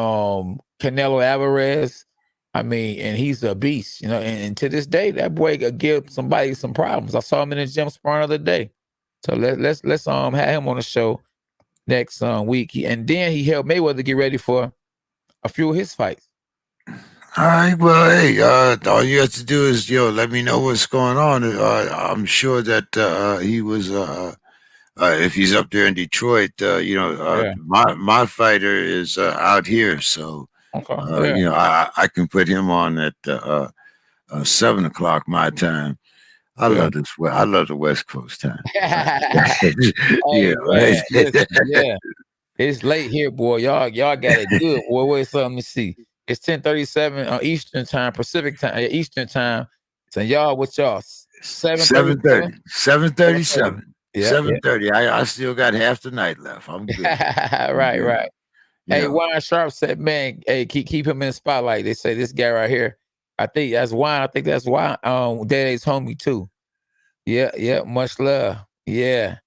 Canelo Alvarez. I mean, and he's a beast, and to this day, that boy could give somebody some problems. I saw him in the gym sparring the other day. So let's have him on the show next week. And then he helped Mayweather get ready for a few of his fights. All right. Well, hey, all you have to do is, let me know what's going on. I'm sure that he was, if he's up there in Detroit, my fighter is out here. So, I can put him on at 7:00 my time. I love this. I love the West Coast time. Listen, it's late here, boy. Y'all got it good. Boy, wait, something to see. It's 10:37 Eastern time, Pacific time, Eastern time. So y'all, what y'all? 7:30. 7:37. 7:30. I still got half the night left. I'm good. Right. Hey, Wine Sharp said, man, hey, keep him in the spotlight. They say this guy right here. I think that's Wine. DaeDae's homie too. Yeah. Much love. Yeah.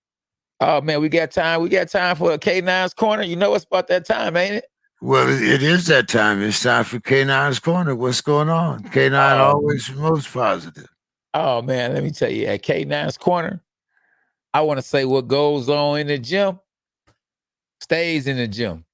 Oh man, we got time. We got time for a K9's Corner. You know it's about that time, ain't it? Well, it is that time. It's time for K9's Corner. What's going on? K9 always most positive. Oh man, let me tell you, at K9's Corner, I want to say what goes on in the gym stays in the gym.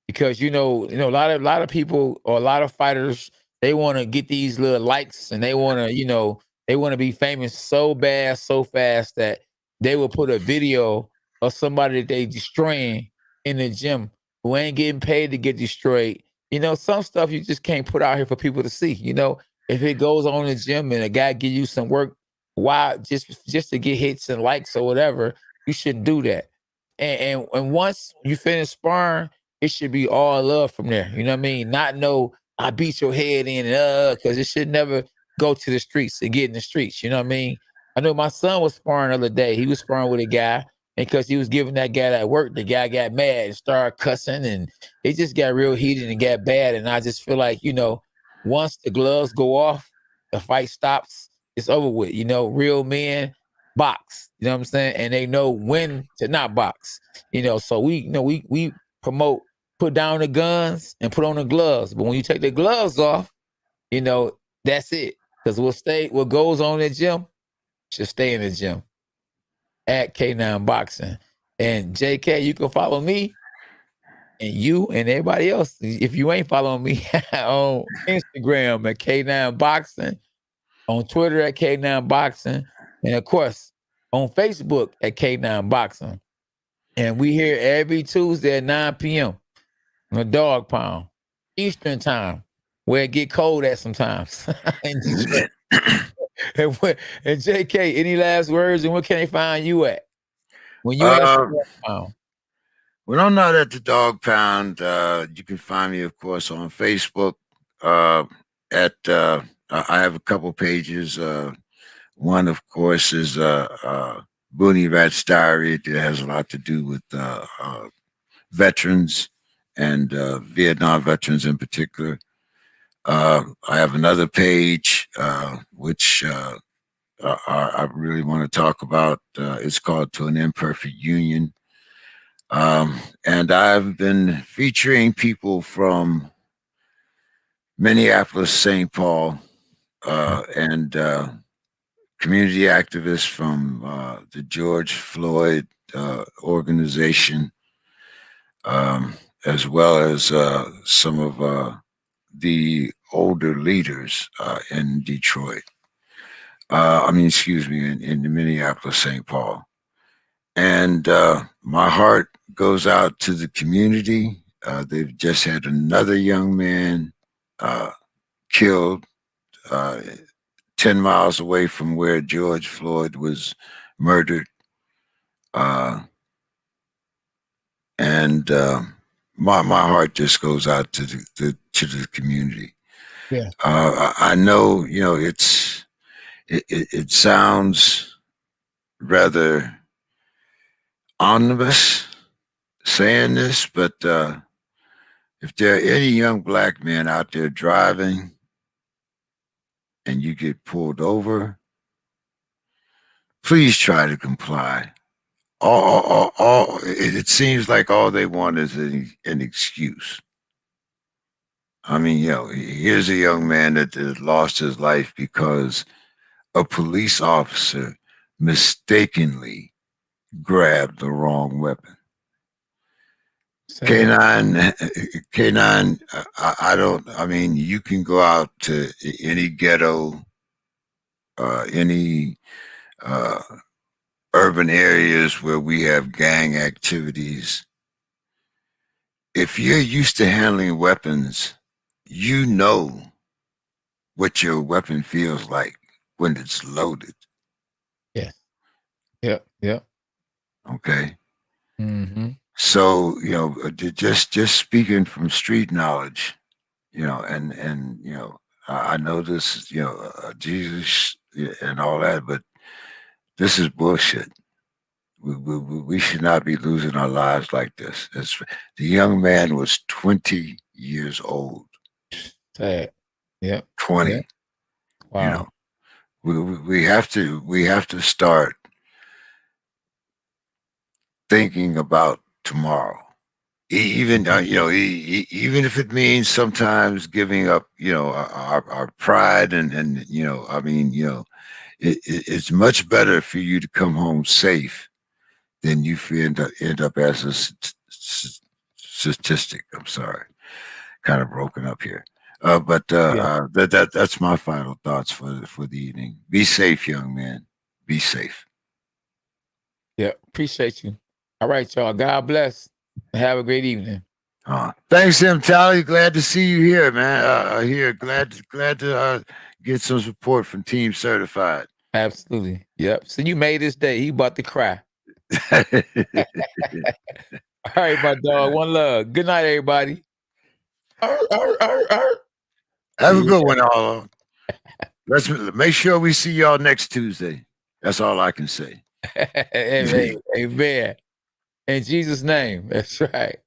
Because a lot of people or a lot of fighters, they want to get these little likes and they want to be famous so bad, so fast that they will put a video of somebody that they destroying in the gym who ain't getting paid to get destroyed. Some stuff you just can't put out here for people to see. If it goes on in the gym and a guy give you some work, why just to get hits and likes or whatever, you shouldn't do that. And once you finish sparring, it should be all love from there. You know what I mean? Not I beat your head in, because it should never go to the streets and get in the streets. You know what I mean? I know my son was sparring the other day. He was sparring with a guy, and because he was giving that guy that work, the guy got mad and started cussing, and it just got real heated and got bad. And I just feel like, once the gloves go off, the fight stops, it's over with. Real men box. You know what I'm saying? And they know when to not box. So we promote, put down the guns and put on the gloves. But when you take the gloves off, that's it. Because what goes on in the gym should stay in the gym. At K9 Boxing. And JK, you can follow me and you and everybody else. If you ain't following me on Instagram at K9 Boxing, on Twitter at K9 Boxing, and of course on Facebook at K9 Boxing. And we here every Tuesday at 9 p.m. on the Dawg Pound, Eastern time, where it get cold at sometimes. And JK, any last words, and where can they find you at? When you at the Dawg Pound? When I'm not at the Dawg Pound, you can find me, of course, on Facebook. I have a couple pages. One, of course, is Boonie Rat's Diary. That has a lot to do with veterans and Vietnam veterans in particular. I have another page which I really want to talk about. It's called To an Imperfect Union. And I've been featuring people from Minneapolis, St. Paul, and community activists from the George Floyd organization, as well as some of the older leaders in Detroit. In the Minneapolis, St. Paul. And my heart goes out to the community. They've just had another young man killed 10 miles away from where George Floyd was murdered. And my heart just goes out to the community. Yeah. I know, it sounds rather omnibus saying this, but if there are any young black men out there driving and you get pulled over, please try to comply. it seems like all they want is an excuse. I mean, here's a young man that lost his life because a police officer mistakenly grabbed the wrong weapon. K9, I mean, you can go out to any ghetto, any urban areas where we have gang activities. If you're used to handling weapons, you know what your weapon feels like when it's loaded. Yeah. Yep. Okay. Mm-hmm. So, just speaking from street knowledge, and I know this, Jesus and all that, but this is bullshit. We should not be losing our lives like this. The young man was 20 years old. Sad. Yep. 20. Yep. Wow. We have to start thinking about tomorrow. Even even if it means sometimes giving up, our pride and I mean, it's much better for you to come home safe than you end up as a statistic. I'm sorry, kind of broken up here, but that's my final thoughts for the evening. Be safe, young man. Be safe. Yeah, appreciate you. All right, y'all. God bless. Have a great evening. Thanks, Tally. Glad to see you here, man. Glad to get some support from Team Certified. Absolutely. Yep. So you made this day. He about to cry. All right, my dog. One love. Good night, everybody. Have a good one, all. Let's make sure we see y'all next Tuesday. That's all I can say. Amen. Amen. In Jesus' name. That's right.